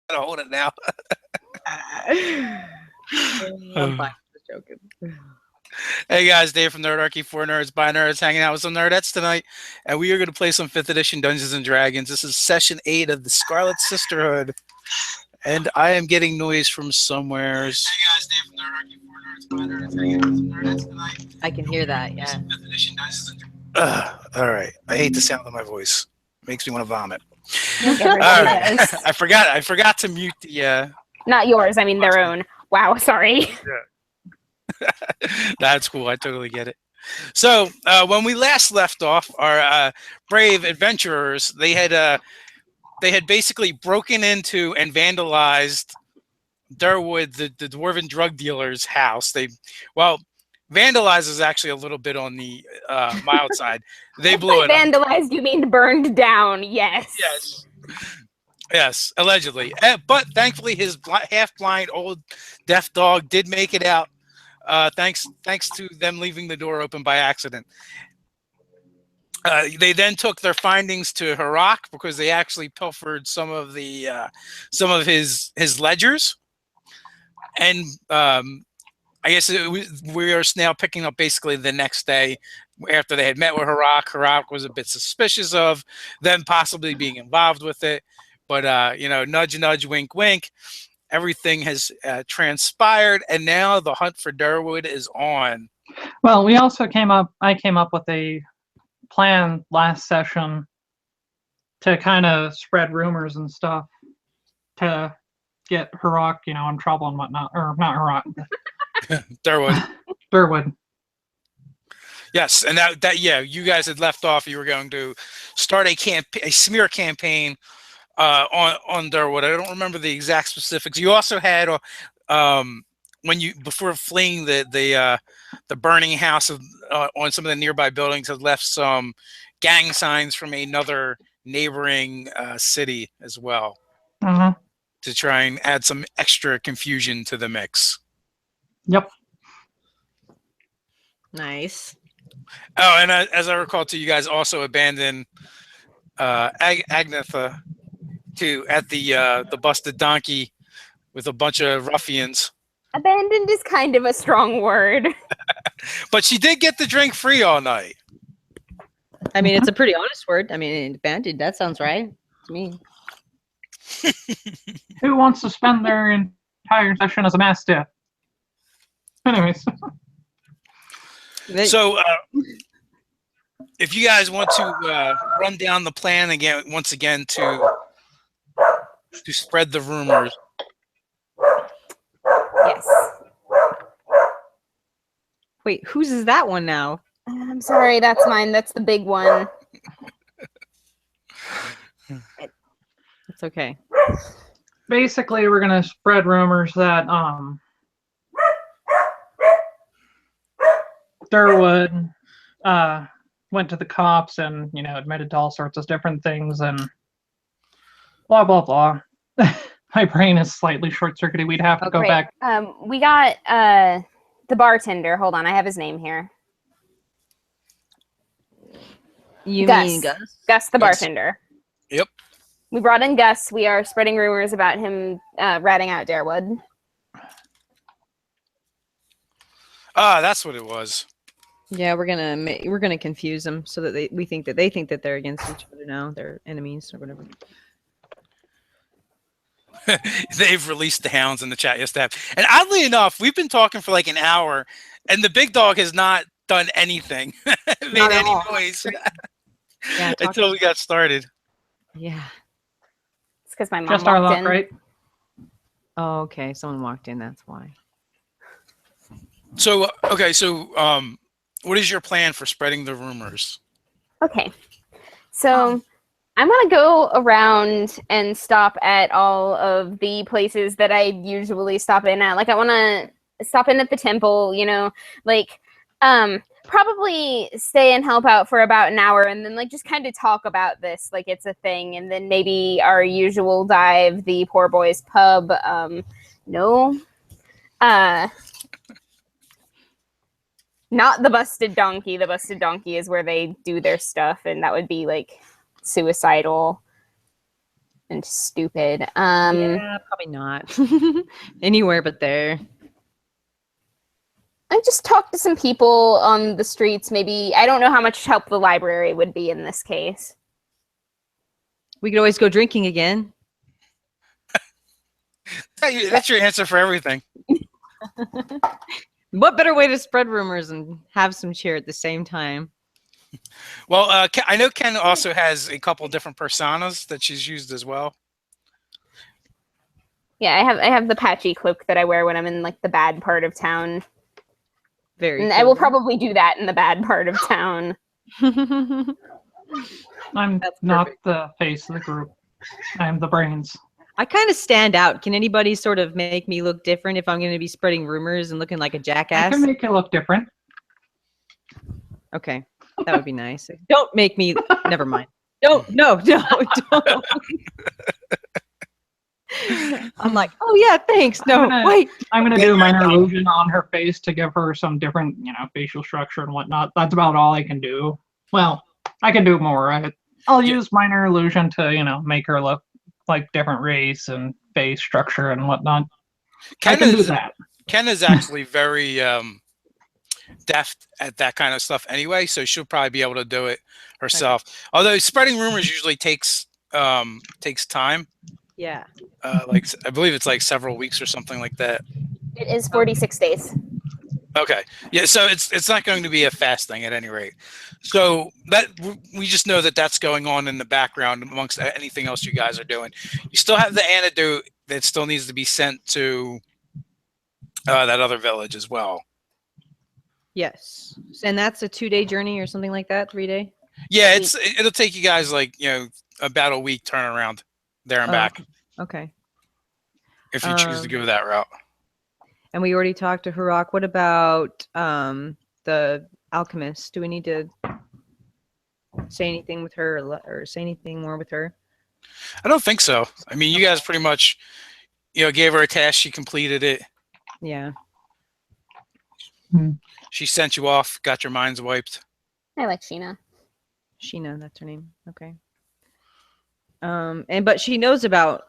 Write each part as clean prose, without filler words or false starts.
gotta hold it now. I'm fine. Just joking. Hey guys, Dave from Nerdarchy for Nerds by Nerds, hanging out with some Nerdettes tonight, and we are going to play some 5th edition Dungeons and Dragons. This is session 8 of the Scarlet Sisterhood, and I am getting noise from somewheres. Hey guys, Dave from Nerdarchy for Nerds by Nerds, hanging out with some Nerdettes tonight. I can hear that. Yeah. Some 5th edition Dungeons and All right, I hate the sound of my voice. It makes me want to vomit. Like All everybody right, does. I forgot to mute the. Not yours. I mean their own. Wow. Sorry. That's cool. I totally get it. So when we last left off, our brave adventurers they had basically broken into and vandalized Durwood, the dwarven drug dealer's house. Vandalized is actually a little bit on the mild side. They blew it up. Vandalized, you mean burned down? Yes. Yes, allegedly. But thankfully, his half-blind old deaf dog did make it out. Thanks to them leaving the door open by accident. They then took their findings to Harak because they actually pilfered some of his ledgers, and I guess we are now picking up basically the next day after they had met with Harak. Harak was a bit suspicious of them possibly being involved with it, but nudge, nudge, wink, wink. Everything has transpired, and now the hunt for Durwood is on. Well, we also I came up with a plan last session to kind of spread rumors and stuff to get Harak, in trouble and whatnot. Or not Harak. Durwood. Yes, and that you guys had left off. You were going to start a smear campaign on Durwood. I don't remember the exact specifics. You also had before fleeing the burning house on some of the nearby buildings, had left some gang signs from another neighboring city as well, to try and add some extra confusion to the mix. Yep. Nice. Oh, and as I recall, too, you guys also abandoned Agnetha at the busted donkey with a bunch of ruffians. Abandoned is kind of a strong word. But she did get the drink free all night. I mean, it's a pretty honest word. I mean, abandoned, that sounds right to me. Who wants to spend their entire session as a mastiff? Anyways. So, if you guys want to run down the plan once again to spread the rumors. Yes. Wait, whose is that one now? I'm sorry, that's mine. That's the big one. It's okay. Basically, we're going to spread rumors that Durwood went to the cops and, admitted to all sorts of different things and blah, blah, blah. My brain is slightly short-circuited. We'd have to go back. We got the bartender. Hold on, I have his name here. You Gus. mean Gus? Gus the bartender. Yep. We brought in Gus. We are spreading rumors about him ratting out Durwood. That's what it was. Yeah, we're gonna confuse them so that they think that they're against each other now. They're enemies or whatever. They've released the hounds in the chat. Yes, they have. And oddly enough, we've been talking for like an hour, and the big dog has not done anything, made any noise until we got started. Yeah, it's because my mom just our luck, in. Right? Oh, okay. Someone walked in. That's why. So okay, what is your plan for spreading the rumors? Okay, so I'm going to go around and stop at all of the places that I usually stop in at. Like, I want to stop in at the temple, probably stay and help out for about an hour and then, just kind of talk about this, like it's a thing. And then maybe our usual dive, the Poor Boys Pub. Not the Busted Donkey. The Busted Donkey is where they do their stuff, and that would be, suicidal. and stupid. Yeah, probably not. Anywhere but there. I just talked to some people on the streets. Maybe I don't know how much help the library would be in this case. We could always go drinking again. That's your answer for everything. What better way to spread rumors and have some cheer at the same time? Well, I know Ken also has a couple different personas that she's used as well. Yeah, I have the patchy cloak that I wear when I'm in like the bad part of town. Very And cool. I will probably do that in the bad part of town. I'm That's not perfect. the face of the group. I'm the brains. I kind of stand out. Can anybody sort of make me look different if I'm going to be spreading rumors and looking like a I jackass? can make you look different. Okay, that would be nice. Don't make me. Never mind. Don't. No. Don't. I'm like, oh yeah, thanks. No, wait. I'm gonna do minor illusion on her face to give her some different, facial structure and whatnot. That's about all I can do. Well, I can do more. I'll use minor illusion to, make her look like different race and face structure and whatnot. I can do that. Ken is actually very deft at that kind of stuff anyway, so she'll probably be able to do it herself. Okay. Although spreading rumors usually takes time. Yeah. Like I believe it's like several weeks or something like that. It is 46 days. Okay. Yeah. So it's not going to be a fast thing at any rate. So that we just know that that's going on in the background amongst anything else you guys are doing. You still have the antidote that still needs to be sent to that other village as well. Yes. And that's a 2-day journey or something like that. 3-day. Yeah. It'll take you guys like, about a week turnaround there and back. Okay. If you choose to go that route. And we already talked to Harok. What about the alchemist? Do we need to say anything with her or say anything more with her? I don't think so. I mean, you guys pretty much, gave her a task. She completed it. Yeah. She sent you off, got your minds wiped. I like Sheena. Sheena, that's her name. Okay. But she knows about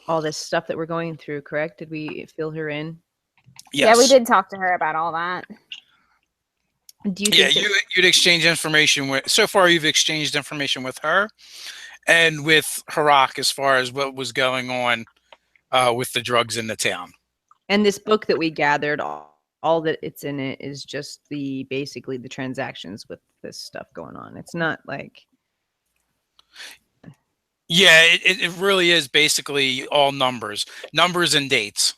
all this stuff that we're going through, correct? Did we fill her in? Yes. Yeah, we did talk to her about all that. Do you think you'd exchange information with, so far you've exchanged information with her and with Harok as far as what was going on with the drugs in the town. And this book that we gathered, all that it's in it is just basically the transactions with this stuff going on. It's not like... Yeah, it really is basically all numbers and dates.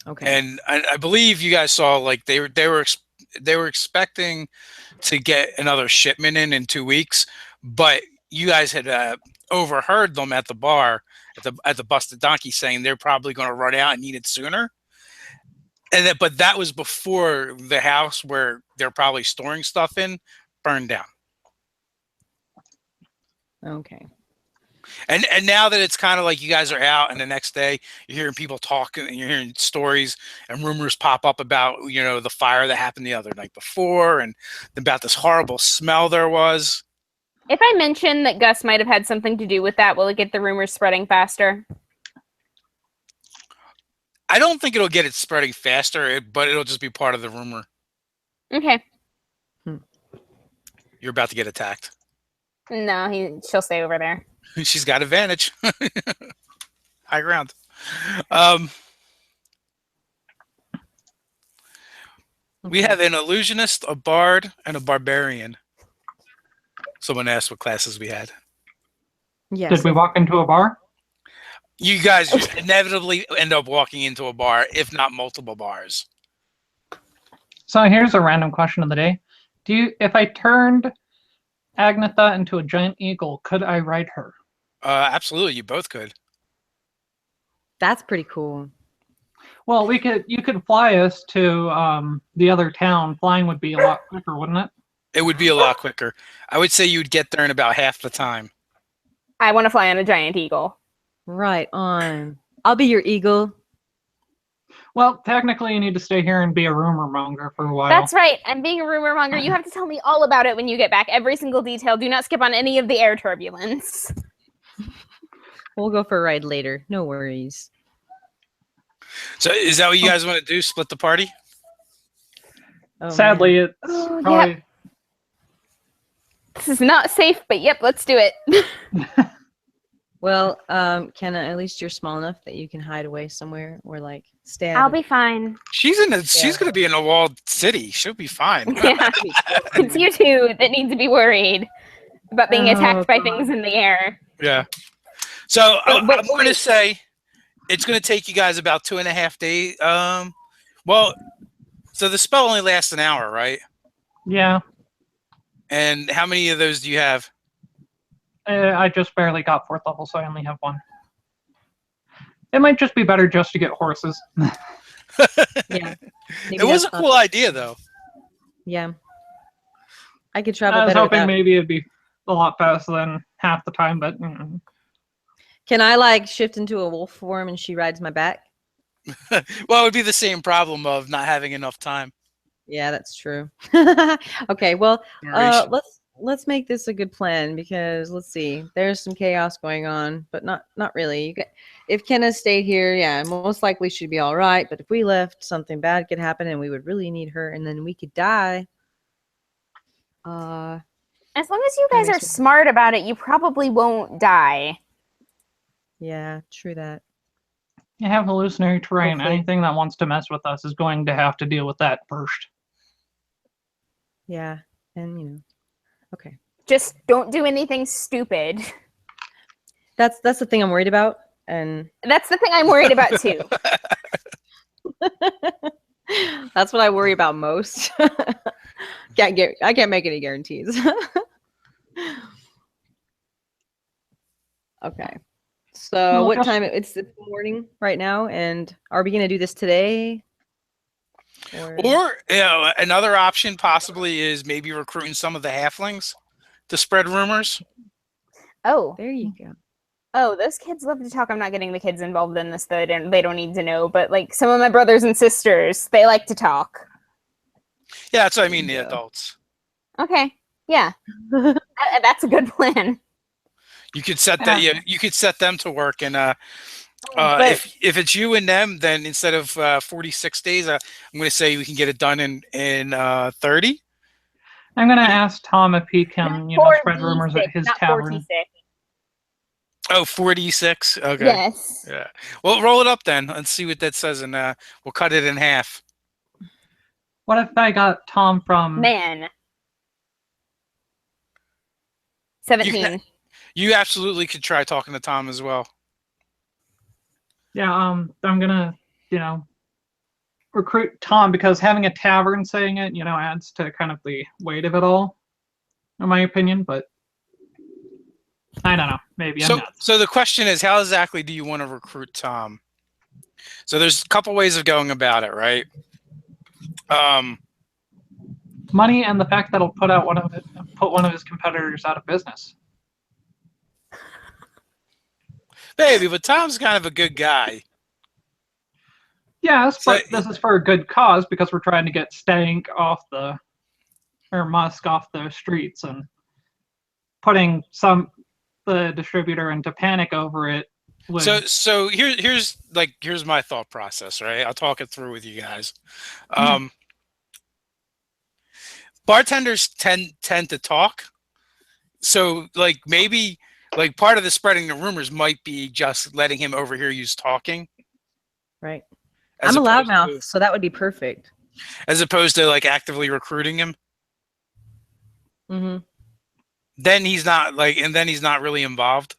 Okay. And I believe you guys saw like they were expecting to get another shipment in 2 weeks, but you guys had overheard them at the bar at the Busted Donkey saying they're probably going to run out and need it sooner. But that was before the house where they're probably storing stuff in burned down. Okay. And now that it's kind of like you guys are out and the next day you're hearing people talking and you're hearing stories and rumors pop up about, the fire that happened the other night before and about this horrible smell there was. If I mention that Gus might have had something to do with that, will it get the rumors spreading faster? I don't think it'll get it spreading faster, but it'll just be part of the rumor. Okay. You're about to get attacked. No, she'll stay over there. She's got advantage. High ground. We have an illusionist, a bard, and a barbarian. Someone asked what classes we had. Yes. Did we walk into a bar? You guys inevitably end up walking into a bar, if not multiple bars. So here's a random question of the day. If I turned Agnetha into a giant eagle, could I ride her? Absolutely, you both could. That's pretty cool. Well, you could fly us to the other town. Flying would be a lot quicker, wouldn't it? It would be a lot quicker. I would say you'd get there in about half the time. I want to fly on a giant eagle. Right on. I'll be your eagle. Well, technically, you need to stay here and be a rumor monger for a while. That's right. I'm being a rumor monger. You have to tell me all about it when you get back. Every single detail. Do not skip on any of the air turbulence. We'll go for a ride later. No worries. So is that what you guys want to do? Split the party? Oh, Sadly, man. it's Oh, probably This is not safe, but yep, let's do it. Well, Kenna, at least you're small enough that you can hide away somewhere or like stay. I'll be fine. She's gonna be in a walled city. She'll be fine. Yeah, it's you two that need to be worried about being attacked by things in the air. Yeah. So I'm but going to say it's going to take you guys about 2.5 days. Well, so the spell only lasts an hour, right? yeah. And how many of those do you have? I just barely got 4th level, so I only have 1. It might just be better just to get horses. Yeah. It was a cool idea, though. Yeah. I could travel I was better hoping without- maybe it'd be a lot faster than half the time, but Can I like shift into a wolf form and she rides my back? Well, it would be the same problem of not having enough time. Yeah, that's true. Okay, well, Duration. let's make this a good plan because let's see. There's some chaos going on, but not really. If Kenna stayed here, yeah, most likely she'd be all right. But if we left, something bad could happen, and we would really need her, and then we could die. As long as you guys makes are sense. smart about it, you probably won't die. Yeah, true that. you have hallucinatory terrain. Hopefully. Anything that wants to mess with us is going to have to deal with that first. Yeah, and okay. Just don't do anything stupid. That's the thing I'm worried about, and That's the thing I'm worried about too. that's what I worry about most. I can't make any guarantees. Okay. So Well, what just- time? It's the morning right now, and are we gonna do this today? Or another option possibly is maybe recruiting some of the halflings to spread rumors. Oh, There you go. oh, those kids love to talk. I'm not getting the kids involved in this, though. They don't need to know. But like some of my brothers and sisters, they like to talk. Yeah, that's what I mean. The Yeah. adults. Okay, yeah, that's a good plan. You could set that. Yeah, you could set them to work, and But- if it's you and them, then instead of 46 days, I'm going to say we can get it done in 30. I'm going to ask Tom if he can, spread rumors at 46, his not tavern. 46. Oh, 46. Okay. Yes. Yeah. Well, roll it up then. Let's see what that says, and we'll cut it in half. What if I got Tom from... Man. 17. You absolutely could try talking to Tom as well. Yeah, I'm gonna, recruit Tom because having a tavern saying it, adds to kind of the weight of it all, in my opinion. But I don't know. Maybe I'm So, not. so the question is, how exactly do you want to recruit Tom? So there's a couple ways of going about it, right? Money and the fact that it'll put one of his competitors out of business. Maybe, but Tom's kind of a good guy. Yes, So- but this is for a good cause because we're trying to get Stank or Musk off the streets, and putting the distributor into panic over it. Would, So here's my thought process, right? I'll talk it through with you guys. Bartenders tend to talk, so maybe part of the spreading the rumors might be just letting him overhear you talking. Right. as I'm a opposed loudmouth, to- so that would be perfect. as opposed to actively recruiting him. Mm-hmm. Then he's not really involved.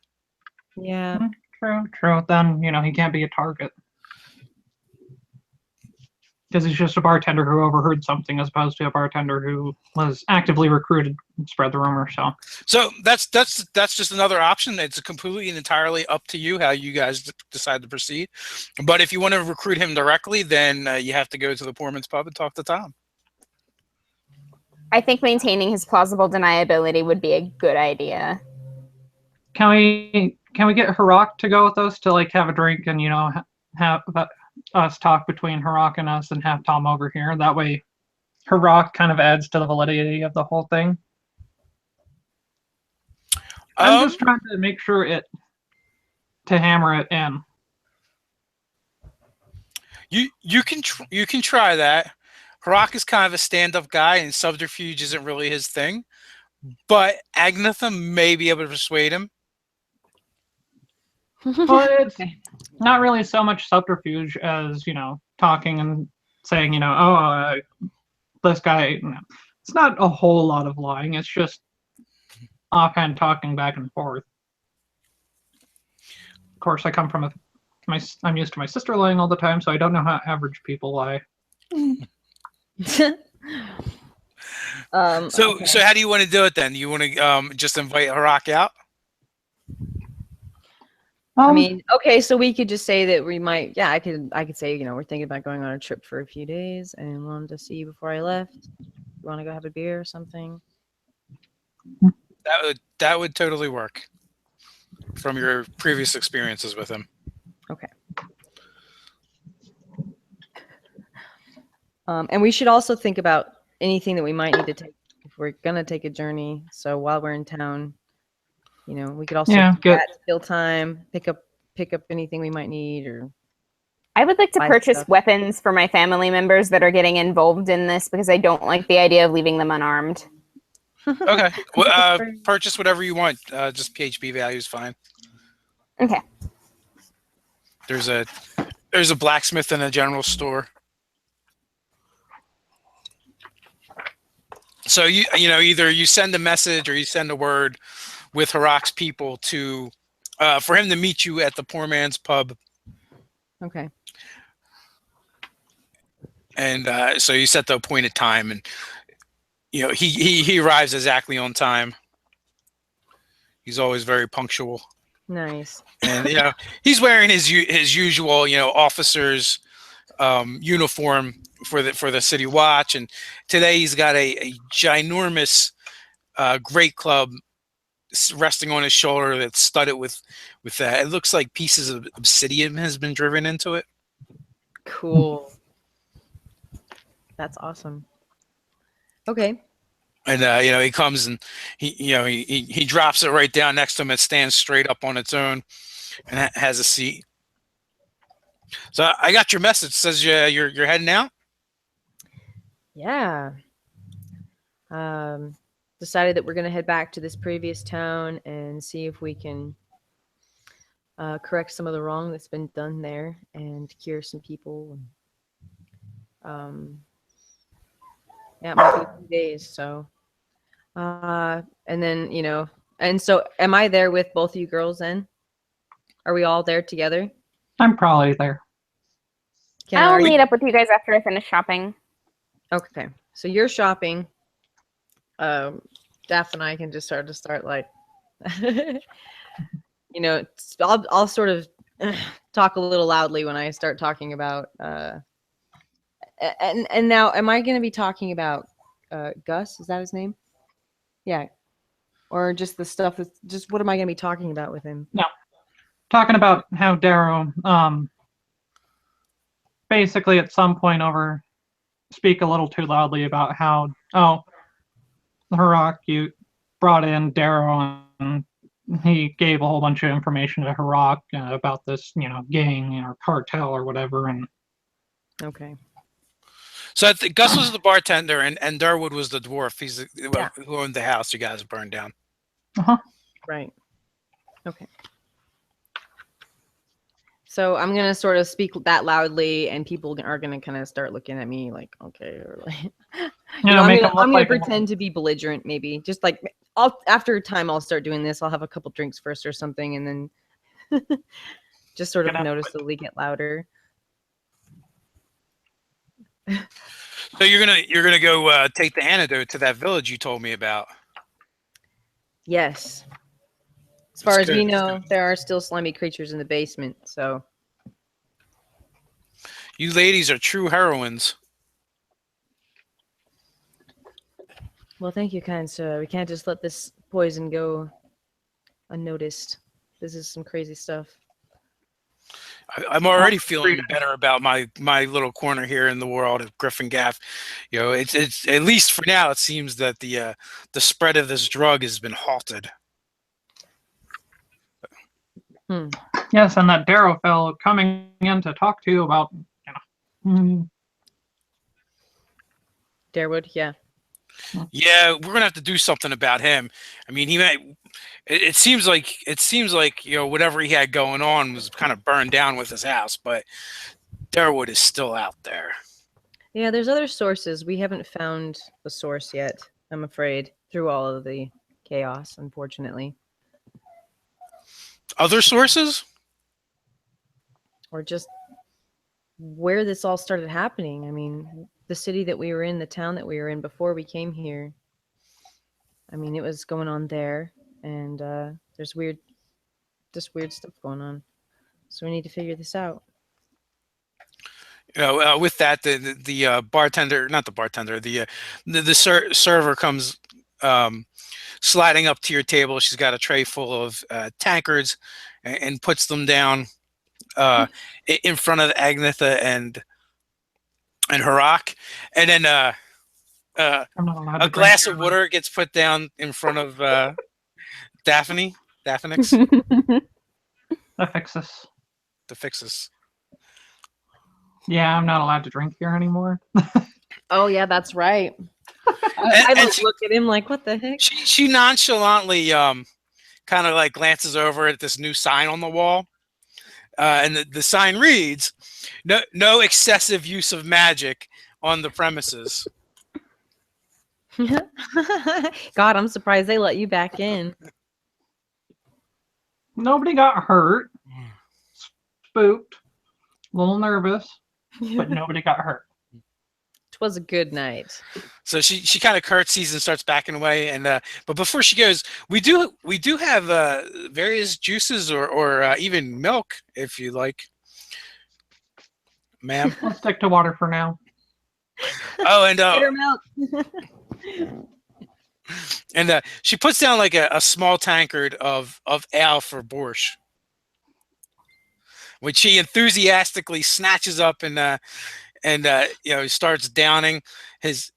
Yeah. True. Then he can't be a target because he's just a bartender who overheard something, as opposed to a bartender who was actively recruited and spread the rumor. So that's just another option. It's completely and entirely up to you how you guys decide to proceed. But if you want to recruit him directly, then you have to go to the Poorman's Pub and talk to Tom. I think maintaining his plausible deniability would be a good idea. Can we get Harak to go with us to have a drink and have us talk between Harak and us and have Tom over here? That way, Harak kind of adds to the validity of the whole thing. I'm just trying to make sure it to hammer it in. You can try that. Harak is kind of a stand-up guy, and subterfuge isn't really his thing. But Agnatha may be able to persuade him. Well, it's Okay. not really so much subterfuge as, talking and saying, oh, this guy. It's not a whole lot of lying. It's just offhand talking back and forth. Of course, I come from I'm used to my sister lying all the time, so I don't know how average people lie. So Okay. so how do you want to do it then? You want to just invite Harak out? I mean, okay, so we could just say that we might. Yeah, I could say, we're thinking about going on a trip for a few days and wanted to see you before I left. You want to go have a beer or something? That would totally work from your previous experiences with him. Okay. And we should also think about anything that we might need to take if we're gonna take a journey. So while we're in town, we could also do that, kill time, pick up anything we might need, or I would like to buy purchase stuff. weapons for my family members that are getting involved in this because I don't like the idea of leaving them unarmed. Okay. Well, purchase whatever you want. Just PHP value is fine. Okay. There's a blacksmith in a general store. So either you send a message or you send a word with Harak's people to for him to meet you at the poor man's pub. Okay. And so you set the appointed time, and he arrives exactly on time. He's always very punctual. Nice. And he's wearing his usual officer's uniform for the city watch, and today he's got a ginormous great club resting on his shoulder that's studded with it looks like pieces of obsidian has been driven into it. Cool. That's awesome. Okay. And he comes and he drops it right down next to him. It stands straight up on its own and has a seat. So I got your message. It says you're heading out. Yeah. Decided that we're going to head back to this previous town and see if we can correct some of the wrong that's been done there and cure some people. Yeah, it might be a few days. So, and then and so am I there with both of you girls? Then are we all there together? I'm probably there. I'll meet up with you guys after I finish shopping. Okay, so you're shopping. Daff and I can just start like, I'll sort of talk a little loudly when I start talking about. And now, am I going to be talking about Gus? Is that his name? Yeah, or just the stuff that's just what am I going to be talking about with him? No, talking about how Darrow, basically at some point speak a little too loudly about how Harak, you brought in Darrow and he gave a whole bunch of information to Harak about this, gang or cartel or whatever. And okay. So Gus was the bartender, and Darwood was the dwarf. He's who owned the house you guys burned down. Right. Okay. So I'm gonna sort of speak that loudly, and people are gonna kind of start looking at me like, okay, or like, I'm gonna pretend to be belligerent, maybe. Just like after a time, I'll start doing this. I'll have a couple drinks first or something, and then just sort of noticeably get louder. So you're gonna go take the antidote to that village you told me about. Yes. As far as we know, there are still slimy creatures in the basement. So you ladies are true heroines. Well, thank you, kind sir. We can't just let this poison go unnoticed. This is some crazy stuff. I'm already feeling better about my little corner here in the world of Gryphongaffe. It's at least for now. It seems that the spread of this drug has been halted. Yes, and that Darrow fellow coming in to talk to you about, Darewood, yeah. Yeah, we're gonna have to do something about him. I mean, he might. It seems like whatever he had going on was kind of burned down with his house, but Darwood is still out there. Yeah, there's other sources. We haven't found the source yet, I'm afraid, through all of the chaos, unfortunately. Other sources? Or just where this all started happening. I mean, the city that we were in, the town that we were in before we came here. I mean, it was going on there, and there's weird stuff going on. So we need to figure this out. With that, the bartender, not the bartender, the server comes sliding up to your table. She's got a tray full of tankards and puts them down in front of Agnetha and Harak, and then a glass of water gets put down in front of Daphne. Daphnix. Affixus. Affixus. Yeah, I'm not allowed to drink here anymore. Oh yeah, that's right. I look at him like, what the heck? She nonchalantly kind of like glances over at this new sign on the wall, and the sign reads, "No excessive use of magic on the premises." God, I'm surprised they let you back in. Nobody got hurt. Spooked. A little nervous, but nobody got hurt. Was a good night. So she kind of curtsies and starts backing away, and but before she goes, we do have various juices or even milk if you like, ma'am. I'll stick to water for now. Oh, and milk. and she puts down like a small tankard of ale for Borscht, which he enthusiastically snatches up and starts downing. His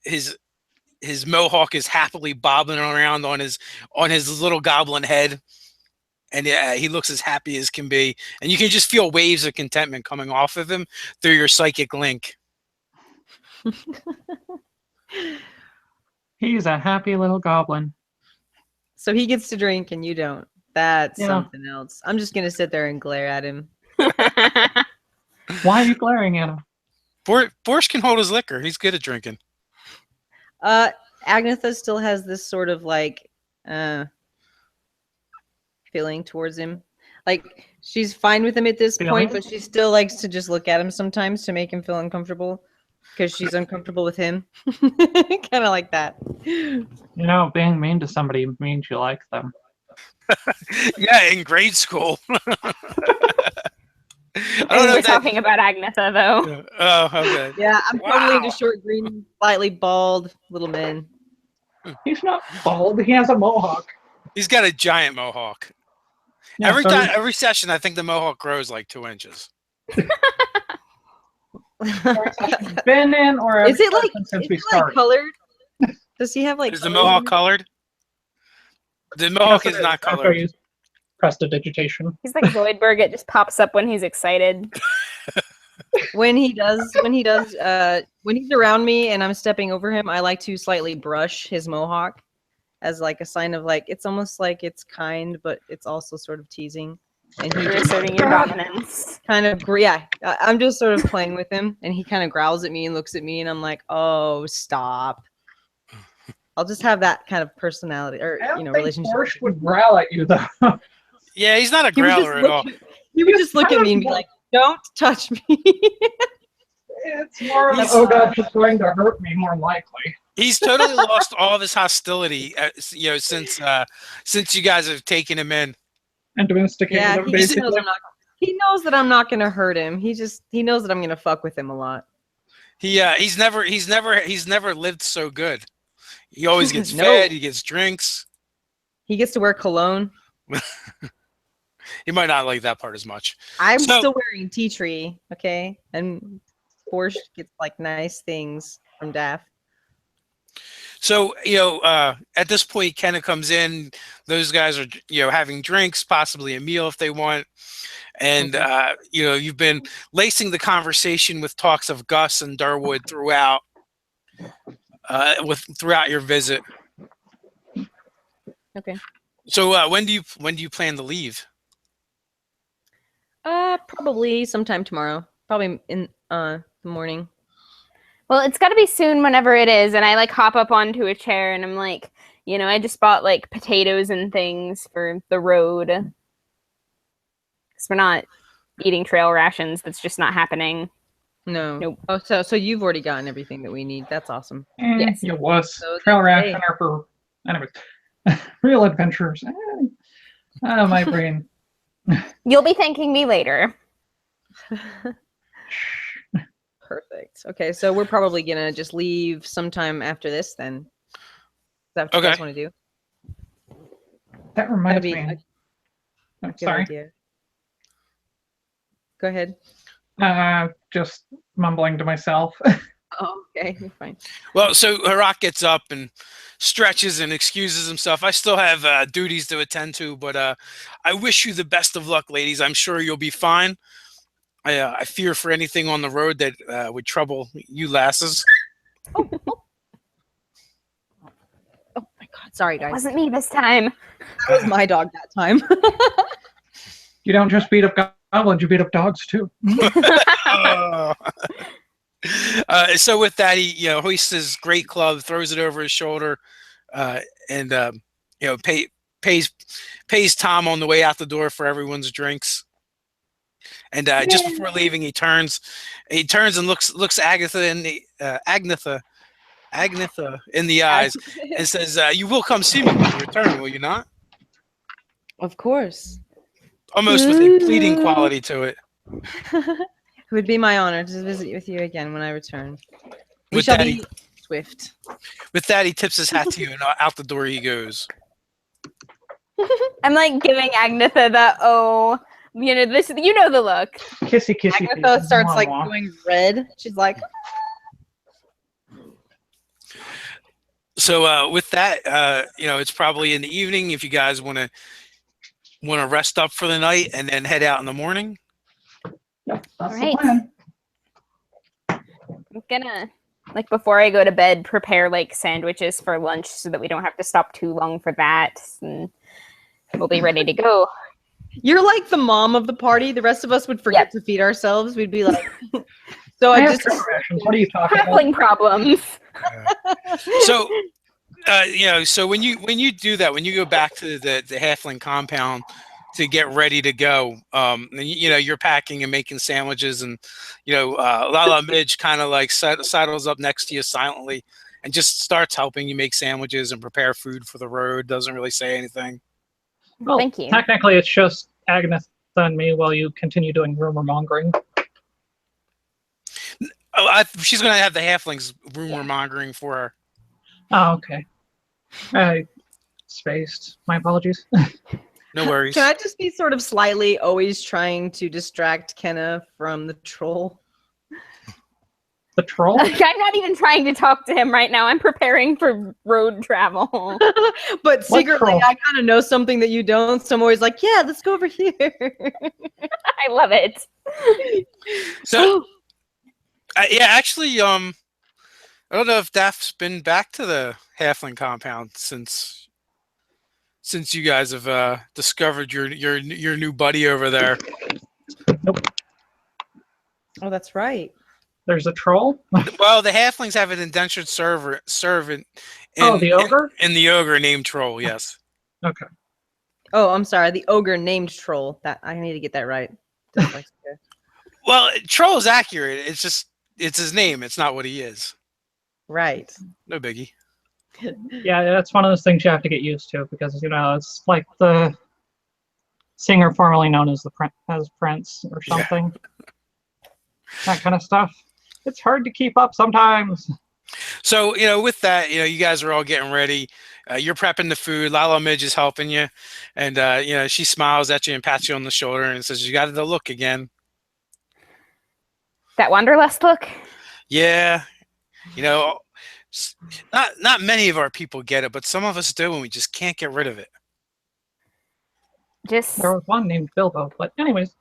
mohawk is happily bobbing around on his little goblin head, and he looks as happy as can be. And you can just feel waves of contentment coming off of him through your psychic link. He's a happy little goblin. So he gets to drink and you don't. That's something else. I'm just gonna sit there and glare at him. Why are you glaring at him? Borscht can hold his liquor. He's good at drinking. Agnetha still has this sort of like feeling towards him. Like she's fine with him at this point, but she still likes to just look at him sometimes to make him feel uncomfortable because she's uncomfortable with him. Kind of like that. Being mean to somebody means you like them. Yeah, in grade school. We're talking about Agnetha, though. Oh, okay. Yeah, I'm totally into short, green, slightly bald little men. He's not bald. He has a mohawk. He's got a giant mohawk. Yeah, every session, I think the mohawk grows like 2 inches. Been in, or is it like colored? Does he have like? Is the mohawk colored? The mohawk is not colored. Prestidigitation. He's like Zoidberg. It just pops up when he's excited. When he's around me and I'm stepping over him, I like to slightly brush his mohawk as like a sign of like, it's almost like it's kind, but it's also sort of teasing. And You're asserting your dominance. Kind of, yeah. I'm just sort of playing with him, and he kind of growls at me and looks at me, and I'm like, oh, stop. I'll just have that kind of personality or relationship. Borscht would growl at you though. Yeah, he's not a growler at all. He would just look at me and be like, don't touch me. It's more of oh god, he's going to hurt me, more likely. He's totally lost all of his hostility, since you guys have taken him in. And domesticated him, basically. He knows that I'm not going to hurt him. He knows that I'm going to fuck with him a lot. He's never lived so good. He always gets fed. He gets drinks. He gets to wear cologne. He might not like that part as much. I'm still wearing tea tree, okay? And Borscht gets like nice things from Daff. So, at this point, Kenna comes in. Those guys are, having drinks, possibly a meal if they want. And, you've been lacing the conversation with talks of Gus and Durwood throughout your visit. Okay. So, when do you plan to leave? Probably sometime tomorrow. Probably in the morning. Well, it's got to be soon whenever it is. And I like hop up onto a chair and I'm like, I just bought like potatoes and things for the road. Because we're not eating trail rations. That's just not happening. No. Nope. Oh, so you've already gotten everything that we need. That's awesome. Yes. You wuss. So Trail they- ration are for, anyways, real adventurers. My brain. You'll be thanking me later. Perfect. Okay, so we're probably gonna just leave sometime after this then. Is that what you Okay. guys want to do? That That'd reminds be me. a Oh, good sorry. idea. Go ahead. Just mumbling to myself. Oh, okay, you're fine. Well, so Harak gets up and stretches and excuses himself. I still have duties to attend to, but I wish you the best of luck, ladies. I'm sure you'll be fine. I fear for anything on the road that would trouble you lasses. Oh my god, sorry It guys. wasn't me this time. That was my dog that time. You don't just beat up goblins, you beat up dogs too. So with that, he hoists his great club, throws it over his shoulder, and pays Tom on the way out the door for everyone's drinks. And just before leaving, he turns and looks Agatha in the Agnetha in the eyes and says, "You will come see me when you return, will you not?" Of course. Almost with a pleading quality to it. It would be my honor to visit with you again when I return. We With shall that, be swift. With that, he tips his hat to you, and out the door he goes. I'm like giving Agnetha the this the look. Kissy, kissy. Agatha face. starts Mwah, like mwah. going red. She's like, So with that, it's probably in the evening if you guys want to rest up for the night and then head out in the morning. Yep, that's Right. the plan. I'm gonna before I go to bed prepare like sandwiches for lunch so that we don't have to stop too long for that, and we'll be ready to go. you're like the mom of the party. The rest of us would forget to feed ourselves. We'd be like, so I I have just trail rations. What are you talking about? Halfling problems. So, so when you do that, when you go back to the halfling compound to get ready to go, and you're packing and making sandwiches, and Lala Midge kind of like sidles up next to you silently and just starts helping you make sandwiches and prepare food for the road. Doesn't really say anything. Well, Thank you. Technically, it's just Agnes and me while you continue doing rumor mongering. Oh, she's gonna have the halflings rumor mongering for her. Oh, okay. I spaced. My apologies. No worries. Can I just be sort of slyly always trying to distract Kenna from the troll? The troll? I'm not even trying to talk to him right now. I'm preparing for road travel. But secretly, troll? I kind of know something that you don't. So I'm always like, yeah, let's go over here. I love it. So, yeah, actually, I don't know if Daph's been back to the halfling compound since you guys have discovered your new buddy over there. Oh, that's right. There's a troll? Well, the halflings have an indentured servant. The ogre? In the ogre named Troll, yes. Okay. Oh, I'm sorry. The ogre named Troll. That I need to get that right. Dyslexia. Well, Troll is accurate. It's just it's his name. It's not what he is. Right. No biggie. Yeah, that's one of those things you have to get used to because, it's like the singer formerly known as as Prince or something. That kind of stuff. It's hard to keep up sometimes. So, with that, you guys are all getting ready. You're prepping the food. Lala Midge is helping you. And, she smiles at you and pats you on the shoulder and says, "You got the look again." That wanderlust look? Yeah. Not many of our people get it, but some of us do, and we just can't get rid of it. Just, There was one named Bilbo, but anyways.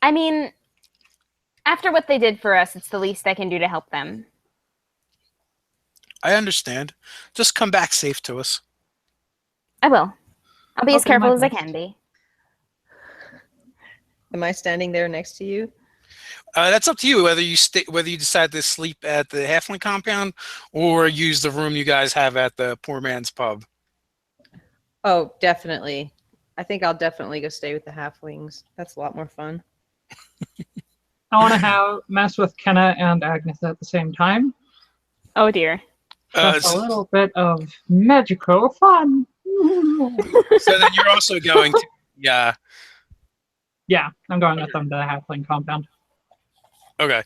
I mean, after what they did for us, it's the least I can do to help them. I understand. Just come back safe to us. I will. I'll be as Okay, my careful as I best. can be. Am I standing there next to you? That's up to you whether you decide to sleep at the halfling compound or use the room you guys have at the poor man's pub. Oh, definitely. I think I'll definitely go stay with the halflings. That's a lot more fun. I want to mess with Kenna and Agnes at the same time. Oh dear. Just a little bit of magical fun. So then you're also going to, yeah. Yeah, I'm going with them to the halfling compound. Okay.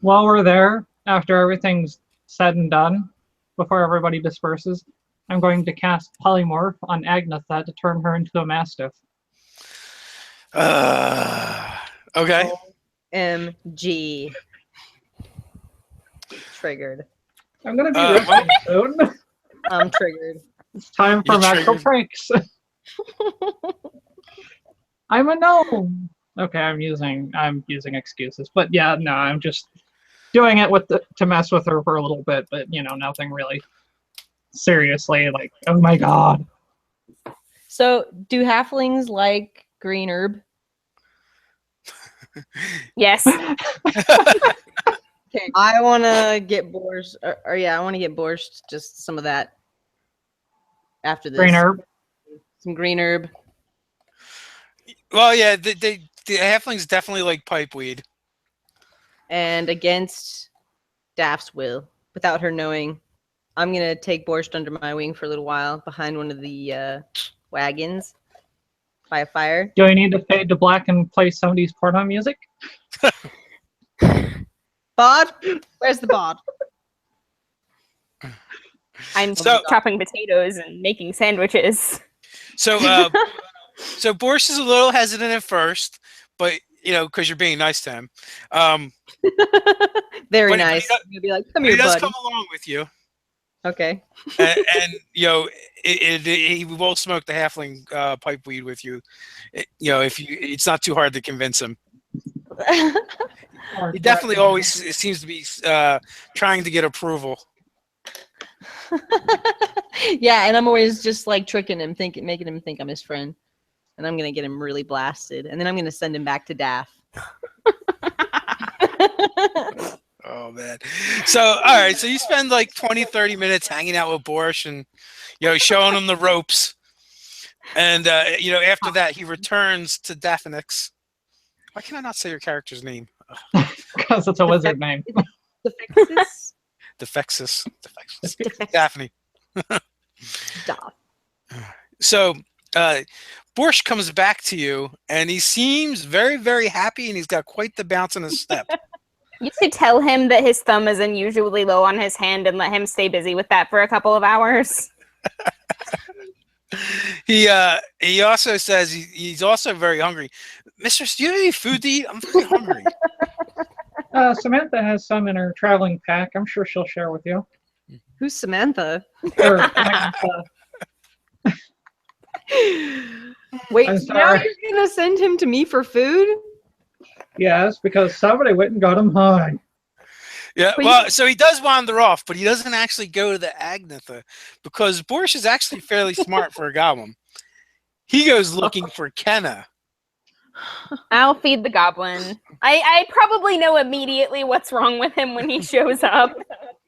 While we're there, after everything's said and done, before everybody disperses, I'm going to cast Polymorph on Agnetha to turn her into a mastiff. Okay. MG. Triggered. I'm going to be well- resting soon. I'm triggered. It's time for You're magical triggered. pranks. I'm a gnome. Okay, I'm using excuses, but yeah, no, I'm just doing it to mess with her for a little bit, but nothing really seriously. Like, oh my god. So, do halflings like green herb? Yes. Okay. I want to get borscht, or yeah, I want to get borscht, just some of that after this. Green herb. Some green herb. Well, yeah, the halflings definitely like pipeweed. And against Daph's will, without her knowing, I'm going to take borscht under my wing for a little while behind one of the wagons by a fire. Do I need to fade to black and play 70s porno music? Bod? Where's the bod? I'm So- chopping potatoes and making sandwiches. So, so Borscht is a little hesitant at first, but because you're being nice to him. Very But he nice. does- You'll be like, come He here, does buddy. come along with you, Okay. and he will smoke the halfling pipeweed with you. It's not too hard to convince him. He definitely always seems to be trying to get approval. Yeah, and I'm always just like tricking him, making him think I'm his friend. And I'm going to get him really blasted. And then I'm going to send him back to Daph. Oh man. So all right, so you spend like 20-30 minutes hanging out with Borscht and showing him the ropes. And after that he returns to Daphnix. Why can I not say your character's name? Because it's a wizard name. Defexis? Defexis. Defexis. Daphne. Stop. So Borscht comes back to you and he seems very, very happy and he's got quite the bounce in his step. You should tell him that his thumb is unusually low on his hand and let him stay busy with that for a couple of hours. He also says he's also very hungry. Mistress, do you have any food to eat? I'm very hungry. Samantha has some in her traveling pack. I'm sure she'll share with you. Who's Samantha? Or, Agnetha. Wait, I'm now sorry. you're going to send him to me for food? Yes, because somebody went and got him high. Yeah, But well, so he does wander off, but he doesn't actually go to the Agnetha because Borscht is actually fairly smart for a goblin. He goes looking for Kenna. I'll feed the goblin. I probably know immediately what's wrong with him when he shows up.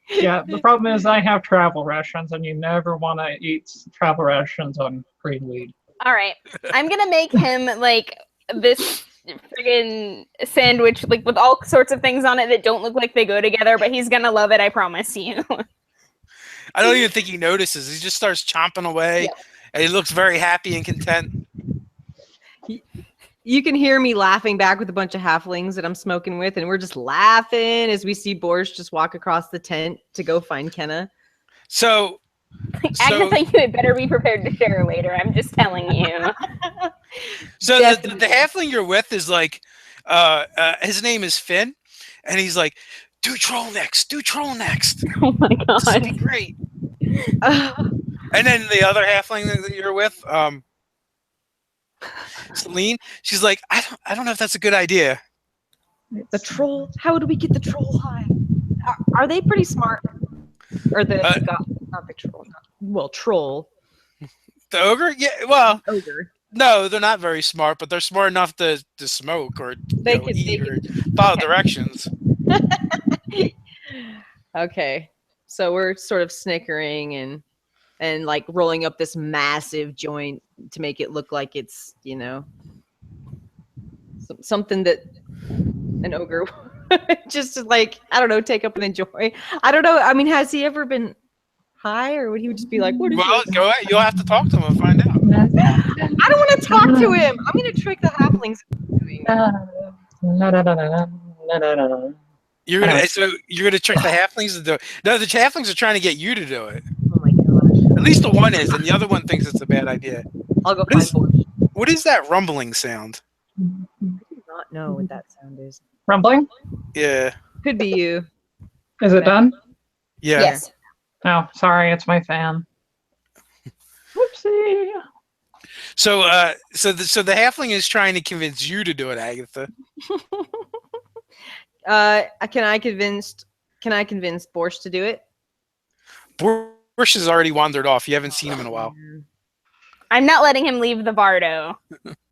Yeah, the problem is I have travel rations, and you never want to eat travel rations on green weed. All right. I'm going to make him like this friggin' sandwich like with all sorts of things on it that don't look like they go together, but he's going to love it, I promise you. I don't even think he notices. He just starts chomping away, and he looks very happy and content. You can hear me laughing back with a bunch of halflings that I'm smoking with, and we're just laughing as we see Borscht just walk across the tent to go find Kenna. So, Agatha, you had better be prepared to share later. I'm just telling you. so the Definitely. halfling you're with is like, his name is Finn, and he's like, Do troll next. Do troll next. Oh my This would be god. great. And then the other halfling that you're with, Celine, she's like, I don't know if that's a good idea. The troll. How do we get the troll high? Are they pretty smart? Or the not the troll. Troll. The ogre? Yeah. Well, Ogre. no, they're not very smart, but they're smart enough to smoke or eat or follow directions. Okay. So we're sort of snickering and like rolling up this massive joint to make it look like it's, something that an ogre just like, I don't know, take up and enjoy. I don't know. I mean, has he ever been high, or would he just be like, what is Well, this? go ahead. You'll have to talk to him and find out. I don't want to talk to him. I'm going to trick the halflings into doing that. You're gonna trick the halflings to do it. No, the halflings are trying to get you to do it. Oh my gosh. At least the one is, and the other one thinks it's a bad idea. I'll go find Borscht. What is that rumbling sound? I do not know what that sound is. Rumbling? Yeah. Could be you. Is it done? Yeah. Yes. Oh, sorry, it's my fan. Whoopsie. So, so the halfling is trying to convince you to do it, Agatha. Can I convince Borscht to do it? Bush has already wandered off. You haven't seen him in a while. I'm not letting him leave the Bardo.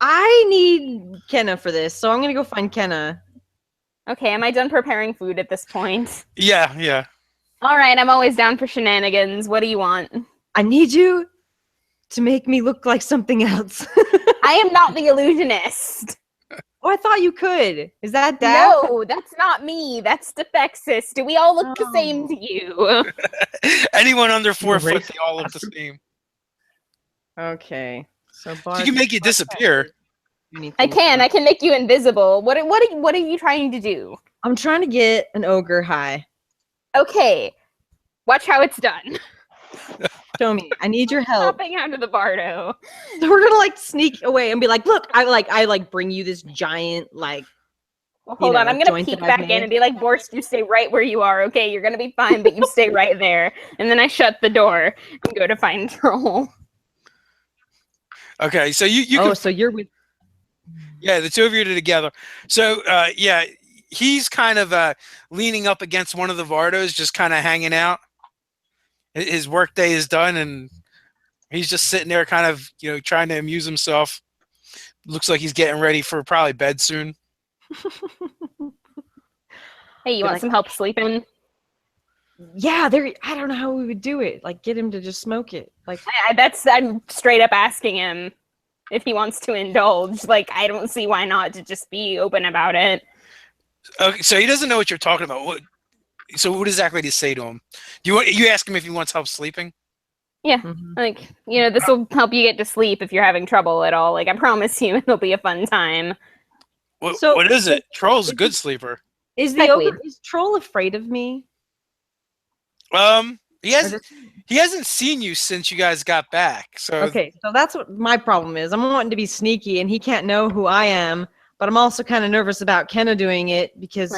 I need Kenna for this, so I'm gonna go find Kenna. Okay, am I done preparing food at this point? Yeah, yeah. All right, I'm always down for shenanigans. What do you want? I need you to make me look like something else. I am not the illusionist. Oh, I thought you could. Is that Dad? No, that's not me. That's Defexis. Do we all look the same to you? Anyone under 4 foot, Erase they all look the same. Okay. So You can make it disappear. I can make you invisible. What are you trying to do? I'm trying to get an ogre high. Okay. Watch how it's done. Show me. I need your help. Hopping out of the Bardo. So we're gonna like sneak away and be like, look, I bring you this giant like. Well, hold on, I'm gonna joint peek that I've back in made. and be like, Borscht, you stay right where you are, okay? You're gonna be fine, but you stay right there. And then I shut the door and go to find Troll. Okay, so you can, so you're with. yeah, the two of you are together. So yeah, he's kind of leaning up against one of the Vardos, just kind of hanging out. His work day is done, and he's just sitting there, kind of trying to amuse himself. Looks like he's getting ready for probably bed soon. Hey, you want some help sleeping? Yeah, I don't know how we would do it. Like, get him to just smoke it. Like, I'm straight up asking him if he wants to indulge. Like, I don't see why not to just be open about it. Okay, so he doesn't know what you're talking about. So what exactly do you say to him? You ask him if he wants help sleeping? Yeah, like, this will help you get to sleep if you're having trouble at all. Like, I promise you, it'll be a fun time. What is it? Troll's a good sleeper. Is Troll afraid of me? He hasn't seen you since you guys got back. So okay, so that's what my problem is. I'm wanting to be sneaky, and he can't know who I am. But I'm also kind of nervous about Kenna doing it because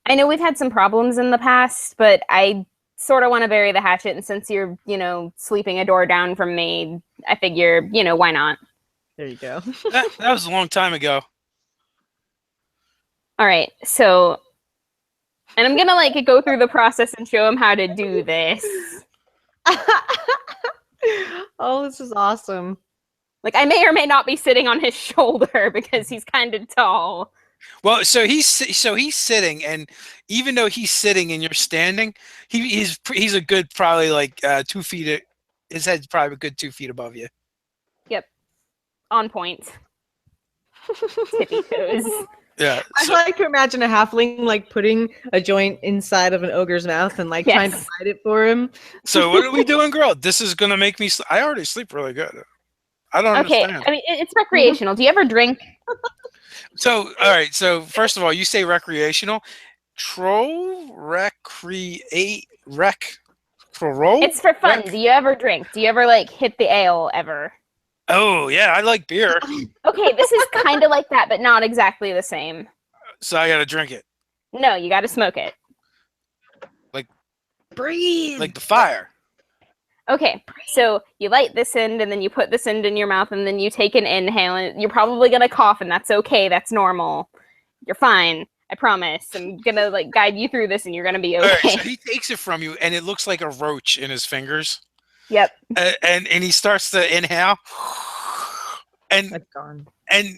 I know we've had some problems in the past, but I sort of want to bury the hatchet. And since you're, sleeping a door down from me, I figure, why not? There you go. that was a long time ago. All right, so, and I'm gonna go through the process and show him how to do this. Oh, this is awesome. Like, I may or may not be sitting on his shoulder because he's kind of tall. Well, so he's sitting, and even though he's sitting and you're standing, he's a good probably 2 feet. His head's probably a good 2 feet above you. Yep, on point. Tippy toes. Yeah. I like to imagine a halfling putting a joint inside of an ogre's mouth and trying to hide it for him. So what are we doing, girl? This is gonna make me. I already sleep really good. I don't understand. I mean, it's recreational. Do you ever drink? So, all right. So, first of all, you say recreational. Troll recreate troll. It's for fun. Do you ever drink? Do you ever hit the ale ever? Oh yeah, I like beer. Okay, this is kind of like that, but not exactly the same. So I gotta drink it. No, you got to smoke it. Breathe. Like the fire. Okay, so you light this end, and then you put this end in your mouth, and then you take an inhale, and you're probably gonna cough, and that's okay. That's normal. You're fine. I promise. I'm gonna like guide you through this, and you're gonna be All right, okay. so he takes it from you, and it looks like a roach in his fingers. Yep. And he starts to inhale, and That's gone.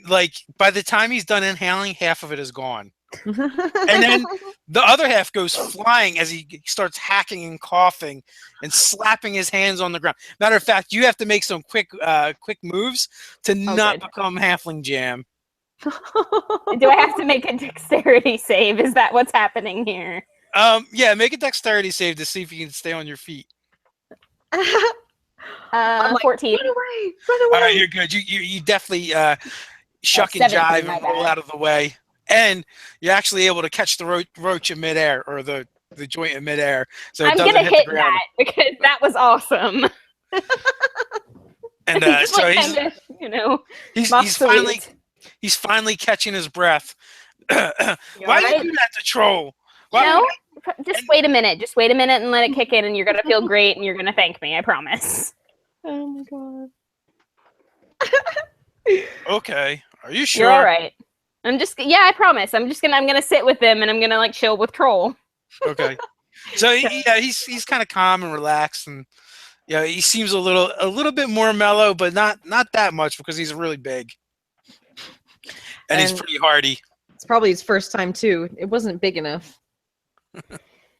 like by the time he's done inhaling, half of it is gone, and then the other half goes flying as he starts hacking and coughing and slapping his hands on the ground. Matter of fact, you have to make some quick moves to not good. become halfling jam. Do I have to make a dexterity save? Is that what's happening here? Yeah, make a dexterity save to see if you can stay on your feet. I'm like, 14. Run away! Run All away! right, you're good. You definitely shuck and 17, jive my and roll bad. out of the way, and you're actually able to catch the roach in midair, or the joint in midair, so it I'm doesn't gonna hit the hit ground. that because that was awesome. And Just, so like, he's kinda, you know, he's muscly. finally catching his breath. You Why do alright? you do that to Troll? Why No, would- just wait a minute. Just wait a minute and let it kick in, and you're gonna feel great, and you're gonna thank me. I promise. Oh my god. Okay, are you sure? You're all right. I promise. I'm gonna sit with them, and I'm gonna like chill with Troll. Okay. So he's kind of calm and relaxed, and he seems a little bit more mellow, but not that much because he's really big, and he's And- pretty hardy. It's probably his first time too. It wasn't big enough.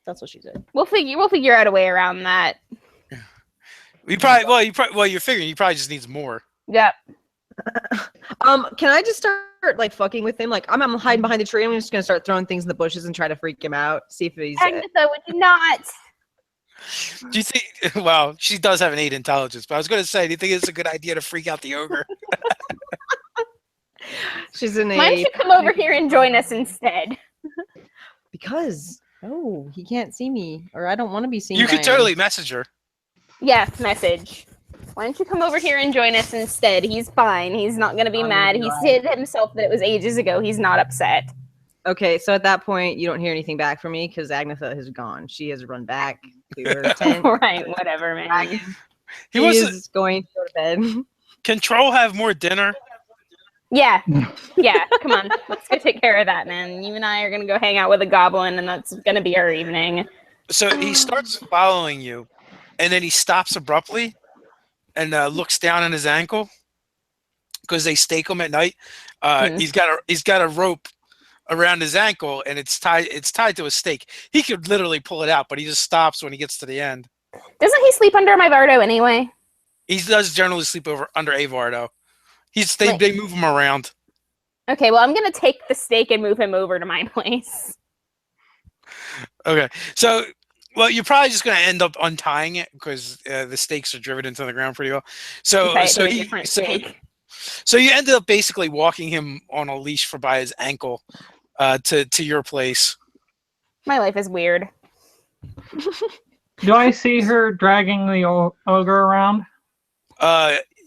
That's what she said. We'll figure out a way around that. You're figuring he probably just needs more. Yep. Can I just start like fucking with him? Like I'm hiding behind the tree. I'm just gonna start throwing things in the bushes and try to freak him out. See if he's. Agatha, would you not? Do you think? Well, she does have an 8 intelligence, but I was going to say, do you think it's a good idea to freak out the ogre? She's in a. Why don't you come over here and join us instead? Because he can't see me, or I don't want to be seen. You by could him. totally message her. Yes, message. Why don't you come over here and join us instead? He's fine. He's not gonna be mad. He said himself that it was ages ago. He's not upset. Okay, so at that point, you don't hear anything back from me because Agnetha has gone. She has run back to her tent. Right, whatever, man. He is going to go to bed. Can Troll have more dinner? Yeah. Yeah, come on. Let's go take care of that, man. You and I are gonna go hang out with a goblin, and that's gonna be our evening. So he starts following you, and then he stops abruptly and looks down on his ankle because they stake him at night. He's got a rope around his ankle, and it's tied to a stake. He could literally pull it out, but he just stops when he gets to the end. Doesn't he sleep under my Vardo anyway? He does generally sleep under Avardo. They move him around. Okay, well, I'm gonna take the stake and move him over to my place. Okay, so you're probably just going to end up untying it because the stakes are driven into the ground pretty well. So Okay, so a he different so, stake. so you ended up basically walking him on a leash by his ankle to your place. My life is weird. Do I see her dragging the ogre around?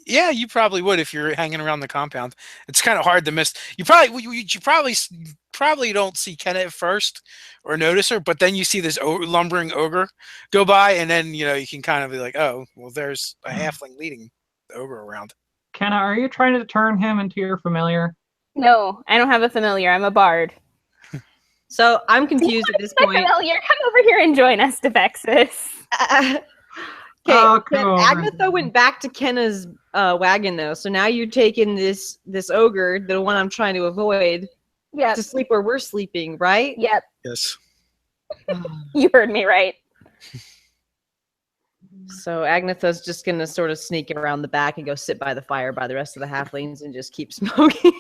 Yeah, you probably would if you're hanging around the compound. It's kind of hard to miss. You probably don't see Kenna at first or notice her, but then you see this lumbering ogre go by, and then you can kind of be like, oh, well, there's a halfling leading the ogre around. Kenna, are you trying to turn him into your familiar? No, I don't have a familiar. I'm a bard. So I'm confused at this My point. familiar, come over here and join us, Defexis. Okay, Oh, cool. Agnetha went back to Kenna's wagon though, so now you're taking this ogre, the one I'm trying to avoid, Yep. to sleep where we're sleeping, right? Yep. Yes. You heard me right. So Agnetha's just gonna sort of sneak around the back and go sit by the fire by the rest of the halflings and just keep smoking.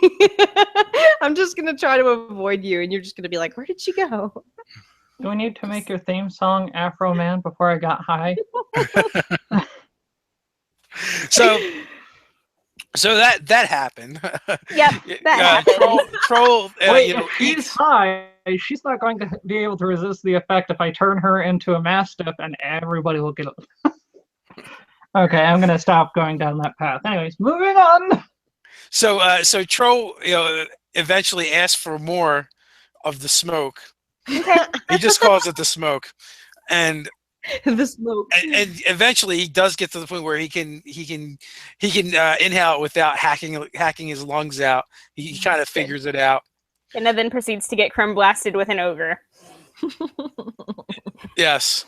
I'm just gonna try to avoid you, and you're just gonna be like, "Where did you go?" Do we need to make your theme song Afro Man before I got high? So that happened. Yep, that happened. Troll. Wait, if she's high, she's not going to be able to resist the effect if I turn her into a mastiff and everybody will get it. Okay, I'm going to stop going down that path. Anyways, moving on. So Troll, eventually asked for more of the smoke, Okay. He just calls it the smoke, and The smoke. and eventually he does get to the point where he can inhale it without hacking his lungs out. He kind of figures it out. And then proceeds to get crumb blasted with an ogre. Yes.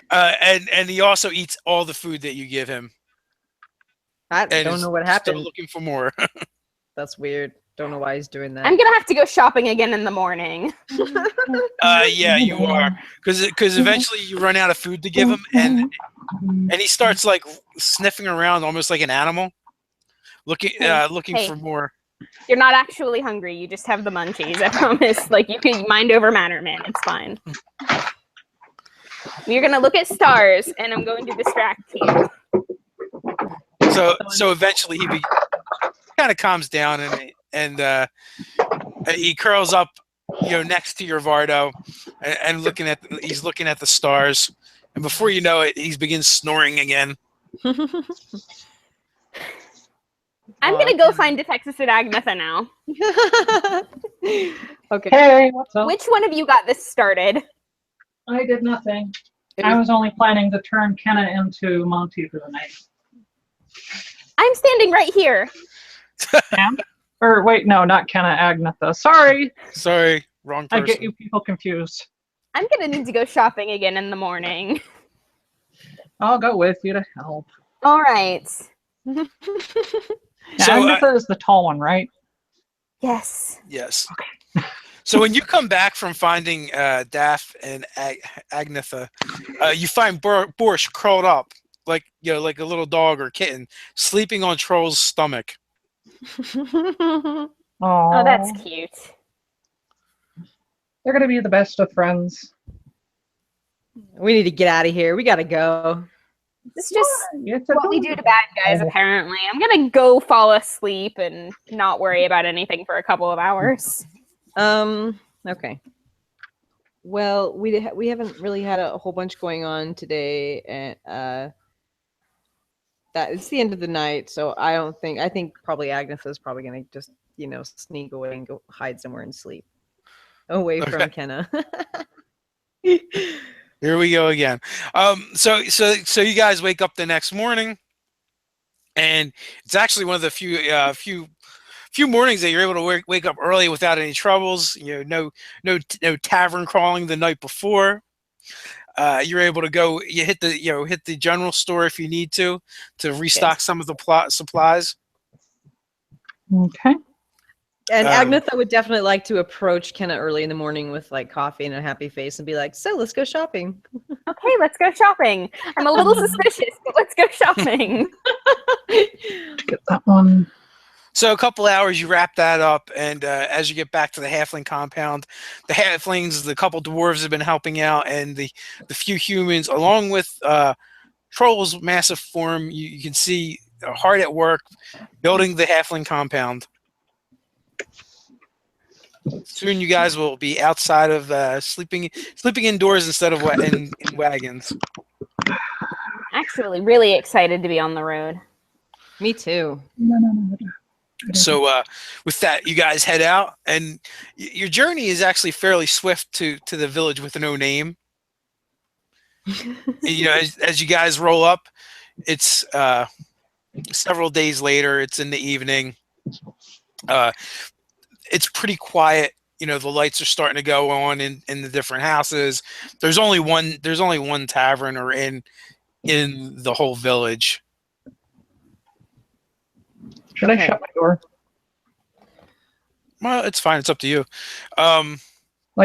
And he also eats all the food that you give him. I And don't is know what Still happened. looking for more. That's weird. Don't know why he's doing that. I'm gonna have to go shopping again in the morning. Yeah, you are, because eventually you run out of food to give him, and he starts like sniffing around almost like an animal, looking Hey. for more. You're not actually hungry. You just have the munchies. I promise. Like, you can mind over matter, man. It's fine. You're gonna look at stars, and I'm going to distract you. So eventually he kind of calms down, and he curls up, next to your Vardo, and he's looking at the stars, and before you know it, he begins snoring again. I'm gonna go find Detective Agnetha now. Okay. Hey, what's up? Which one of you got this started? I did nothing. It I was- was only planning to turn Kenna into Monty for the night. I'm standing right here. Or wait, no, not Kenna, Agnetha. Sorry, Sorry, wrong person. I get you people confused. I'm gonna need to go shopping again in the morning. I'll go with you to help. All right. Yeah, So, Agnetha is the tall one, right? Yes. Yes. So when you come back from finding Daff and Agnetha, you find Borscht curled up like like a little dog or kitten, sleeping on Troll's stomach. Oh, that's cute. They're gonna be the best of friends. We need to get out of here. We gotta go. It's just It's what we do to bad guys, apparently. I'm gonna go fall asleep and not worry about anything for a couple of hours. Okay. Well, we haven't really had a whole bunch going on today, and that it's the end of the night, so I think probably Agnes is probably gonna just sneak away and go hide somewhere and sleep away from Kenna. Here we go again. So you guys wake up the next morning, and it's actually one of the few mornings that you're able to wake up early without any troubles. No tavern crawling the night before. You're able to go. You hit the general store if you need to restock some of the supplies. Okay. And Agnetha would definitely like to approach Kenna early in the morning with like coffee and a happy face and be like, "So let's go shopping." Okay, let's go shopping. I'm a little suspicious, but let's go shopping. Get that one. So a couple hours, you wrap that up, and as you get back to the halfling compound, the halflings, the couple dwarves have been helping out, and the few humans, along with Troll's massive form, you can see are hard at work building the halfling compound. Soon you guys will be outside of sleeping indoors instead of in wagons. Actually, really excited to be on the road. Me too. So with that, you guys head out, and your journey is actually fairly swift to the village with no name. As you guys roll up, it's several days later. It's in the evening. It's pretty quiet. The lights are starting to go on in the different houses. There's only one tavern or inn in the whole village. Should I shut my door? Well, it's fine. It's up to you. I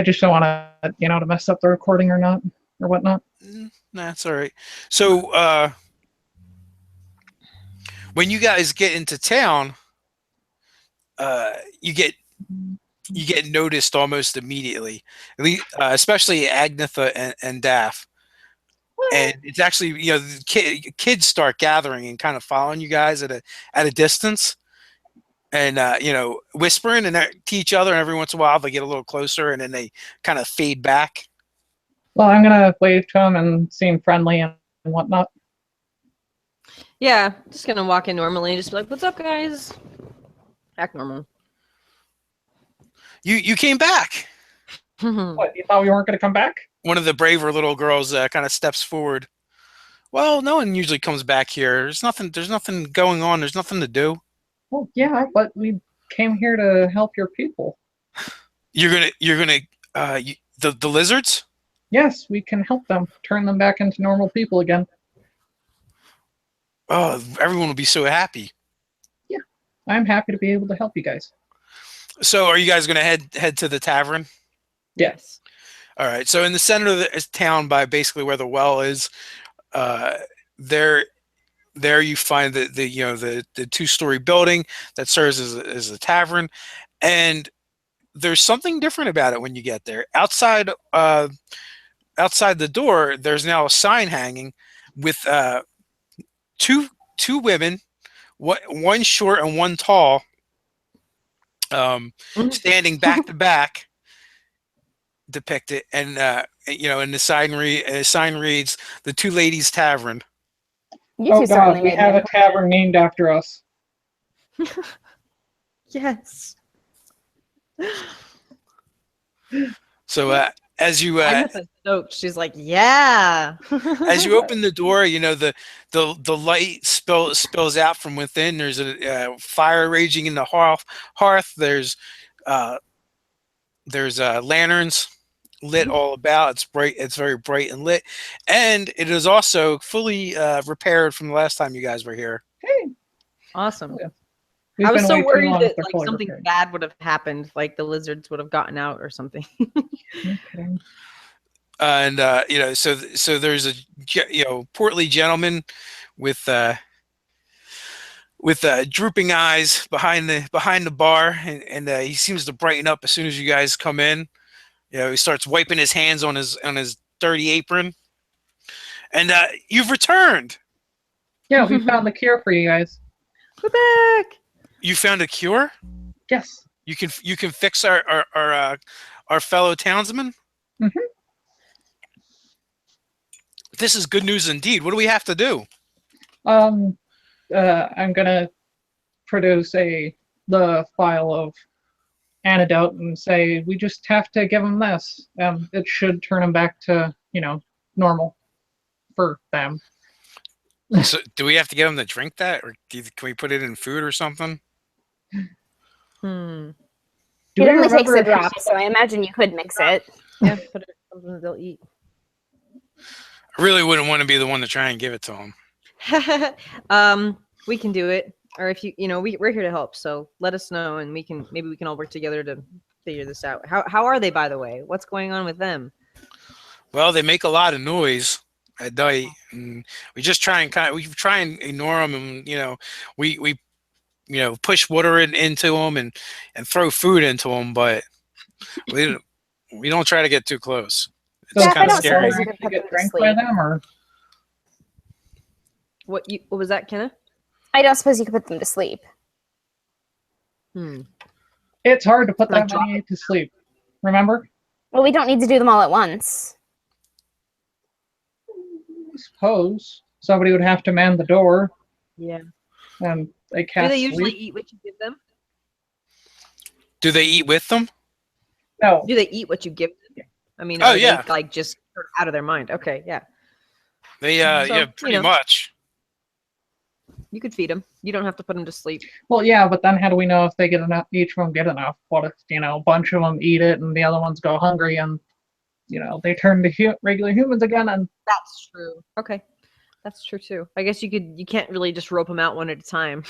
just don't want to, to mess up the recording or not, or whatnot. Nah, it's all right. So when you guys get into town, you get noticed almost immediately, especially Agnetha and Daff. And it's actually, the kids start gathering and kind of following you guys at a distance, and whispering to each other. And every once in a while, they get a little closer, and then they kind of fade back. Well, I'm gonna wave to him and seem friendly and whatnot. Yeah, just gonna walk in normally and just be like, "What's up, guys?" Act normal. You came back. What, you thought we weren't going to come back? One of the braver little girls kind of steps forward. Well, no one usually comes back here. There's nothing. There's nothing going on. There's nothing to do. Well, yeah, but we came here to help your people. The lizards. Yes, we can help them, turn them back into normal people again. Oh, everyone will be so happy. Yeah, I'm happy to be able to help you guys. So, are you guys going to head to the tavern? Yes. All right. So, in the center of the town, by basically where the well is, there you find the 2-story building that serves as a tavern, and there's something different about it when you get there. Outside the door, there's now a sign hanging with two women, one short and one tall, standing back to back, depicted, and and the sign reads "The Two Ladies Tavern." You Oh two God, certainly we made have me. a tavern named after us. Yes. So as you Agatha's stoked. She's like, yeah. as you open the door, the light spills out from within. There's a fire raging in the hearth. There's lanterns lit all about. It's bright. It's very bright and lit, and it is also fully repaired from the last time you guys were here. Hey, Awesome. yeah. I was been so way too worried long that if they're like fully something repaired. bad would have happened, like the lizards would have gotten out or something. Okay. And so there's a portly gentleman with drooping eyes behind the bar, and he seems to brighten up as soon as you guys come in. He starts wiping his hands on his dirty apron, and you've returned. Yeah, we found the cure for you guys. We're back. You found a cure. Yes. You can fix our fellow townsman. Mm-hmm. This is good news indeed. What do we have to do? I'm gonna produce the file of antidote and say we just have to give them this. It should turn them back to normal for them. So, do we have to get them to drink that, or can we put it in food or something? Hmm. Do It we only takes remember a if you drop, so I imagine you could mix it. Yeah, put it in something that they'll eat. I really wouldn't want to be the one to try and give it to them. We can do it, or if we're here to help. So let us know, and maybe we can all work together to figure this out. How are they, by the way? What's going on with them? Well, they make a lot of noise at night, and we just try and ignore them, and we push water into them and throw food into them, but we don't try to get too close. It's Jeff, I kind of don't scary. suppose you could put get them to drank by sleep. them, or What was that, Kenna? I don't suppose you could put them to sleep. it's hard to put Like that many to sleep. Remember? Well, we don't need to do them all at once. I suppose somebody would have to man the door, Yeah. and they Do can't they usually sleep. eat what you give them? Do they eat with them? No. Do they eat what you give them? I mean, Oh, are yeah. they like just sort of out of their mind? Okay, yeah. They pretty much. You could feed them. You don't have to put them to sleep. Well, yeah, but then how do we know if they get enough? Each of them get enough? What if a bunch of them eat it and the other ones go hungry and they turn to regular humans again? And That's true. Okay, that's true too. I guess you can't really just rope them out one at a time.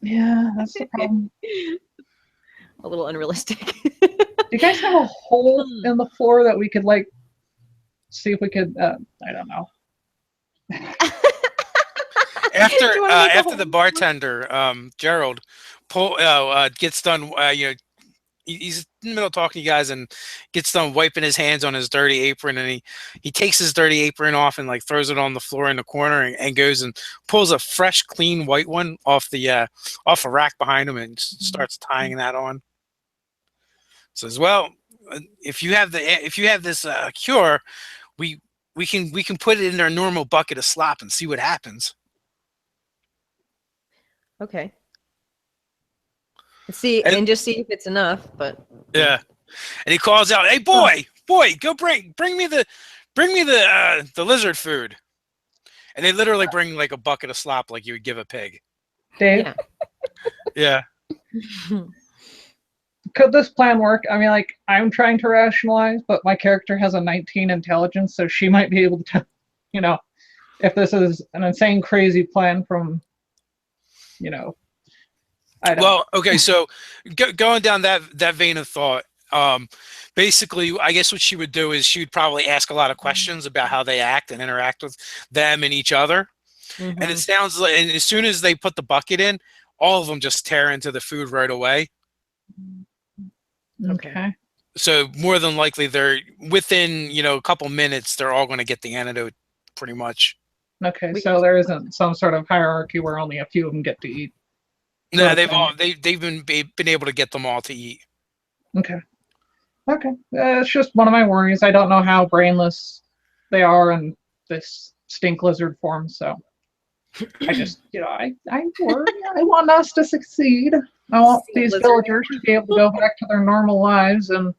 yeah, that's the problem. A little unrealistic. Do you guys have a hole in the floor that we could see if we could? I don't know. After the bartender, Gerald, gets done. He's in the middle of talking to you guys and gets done wiping his hands on his dirty apron, and he takes his dirty apron off and throws it on the floor in the corner and goes and pulls a fresh, clean white one off a rack behind him and starts tying that on. Says, "Well, if you have this cure, we can put it in our normal bucket of slop and see what happens." Okay. See, and just see if it's enough. But Yeah. and he calls out, "Hey, boy, go bring me the lizard food." And they literally bring like a bucket of slop, like you would give a pig. Dave, Yeah. could this plan work? I mean, like, I'm trying to rationalize, but my character has a 19 intelligence, so she might be able to, if this is an insane, crazy plan from, I don't. Well, okay, so going down that vein of thought, basically, I guess what she would do is she would probably ask a lot of questions about how they act and interact with them and each other. And it sounds like, and as soon as they put the bucket in, all of them just tear into the food right away. Okay. So more than likely, they're within a couple minutes, they're all going to get the antidote, pretty much. Okay, so there isn't some sort of hierarchy where only a few of them get to eat. No, Okay. they've been able to get them all to eat. Okay. Okay. It's just one of my worries. I don't know how brainless they are in this stink lizard form, so I just, I worry. I want us to succeed. I want these villagers to be able to go back to their normal lives and,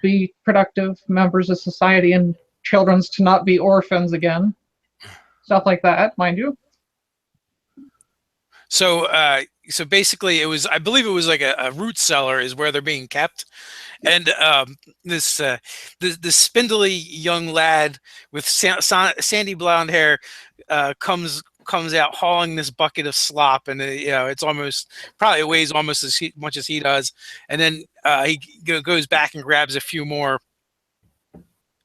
be productive members of society, and children's to not be orphans again. Stuff like that, mind you. So, so basically, I believe it was like a root cellar is where they're being kept, and this spindly young lad with sandy blonde hair comes out hauling this bucket of slop, and it's probably weighs almost as much as he does, and then he goes back and grabs a few more.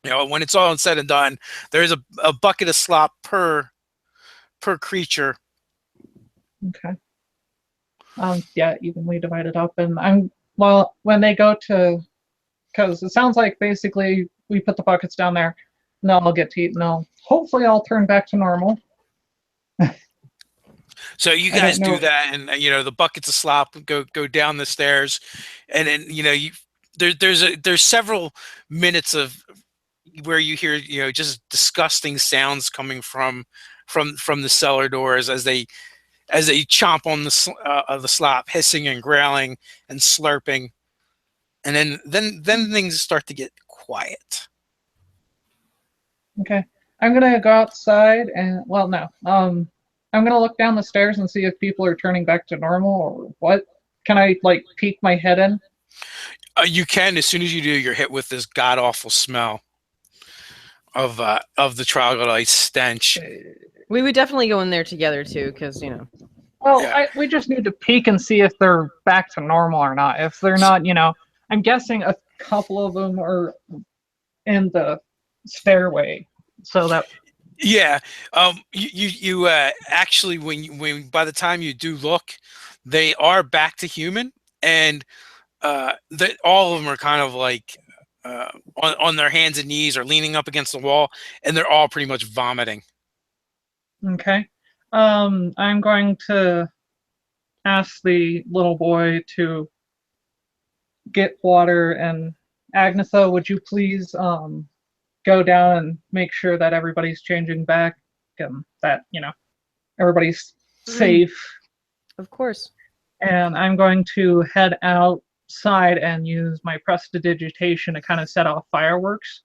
When it's all said and done, there's a bucket of slop per creature. Okay. Yeah, evenly divided up, and when they go to, because it sounds like basically we put the buckets down there, and they'll all get to eat, and hopefully I'll turn back to normal. So you guys do that, and the buckets of slop go down the stairs, and then there's several minutes of where you hear just disgusting sounds coming from the cellar doors as they chomp on the slop, hissing and growling and slurping, and then things start to get quiet. Okay, I'm gonna go outside and no, I'm gonna look down the stairs and see if people are turning back to normal or what. Can I peek my head in? You can. As soon as you do, you're hit with this god awful smell of the troglodyte stench. We would definitely go in there together too, because Well, Yeah. we just need to peek and see if they're back to normal or not. If they're not, I'm guessing a couple of them are in the stairway, so that. Yeah. You actually, when by the time you do look, they are back to human, and all of them are kind of like on their hands and knees or leaning up against the wall, and they're all pretty much vomiting. Okay. I'm going to ask the little boy to get water, and Agnetha, would you please go down and make sure that everybody's changing back, and that everybody's safe. Of course. And I'm going to head outside and use my prestidigitation to kind of set off fireworks.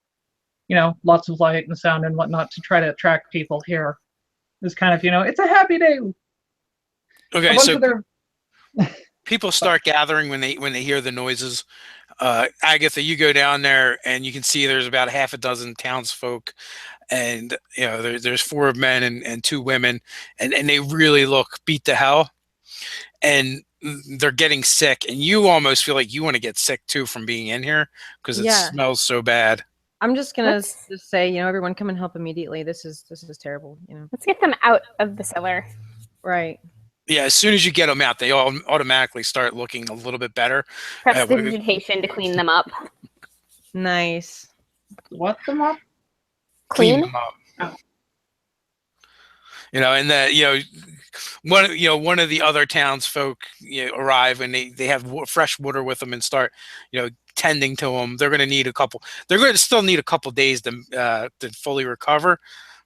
Lots of light and sound and whatnot to try to attract people here. It's kind of, it's a happy day. Okay, so people start gathering when they hear the noises. Agatha, you go down there and you can see there's about half a dozen townsfolk, and there's 4 men and 2 women, and they really look beat to hell, and they're getting sick, and you almost feel like you want to get sick too from being in here because it smells so bad. I'm just gonna just say, everyone come and help immediately. This is terrible. Let's get them out of the cellar. Right. Yeah, as soon as you get them out, they all automatically start looking a little bit better. Prestidigitation to clean them up. Nice. What them up? Clean them up. Oh. And that one of the other townsfolk arrive, and they have fresh water with them and start tending to them. They're going to need they're going to still need a couple days to fully recover,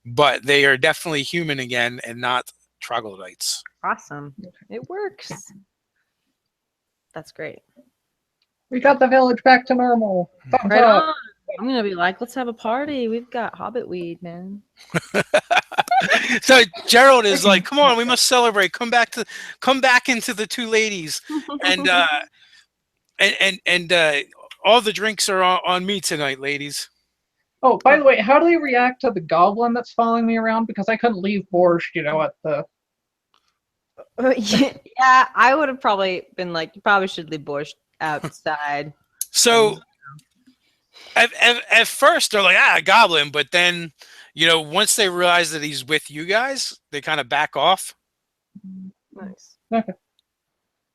but they are definitely human again and not troglodytes. Awesome. It works. That's great. We got the village back to normal. Thumbs Right up. on. I'm gonna be like, let's have a party. We've got hobbit weed, man. So Gerald is like, "Come on, we must celebrate. Come back into the two ladies, and all the drinks are on me tonight, ladies." Oh, by the way, how do they react to the goblin that's following me around? Because I couldn't leave Borscht, at the... Yeah, I would have probably been like, you probably should leave Borscht outside. So at first they're like, a goblin, but then once they realize that he's with you guys, they kind of back off. Nice. Okay.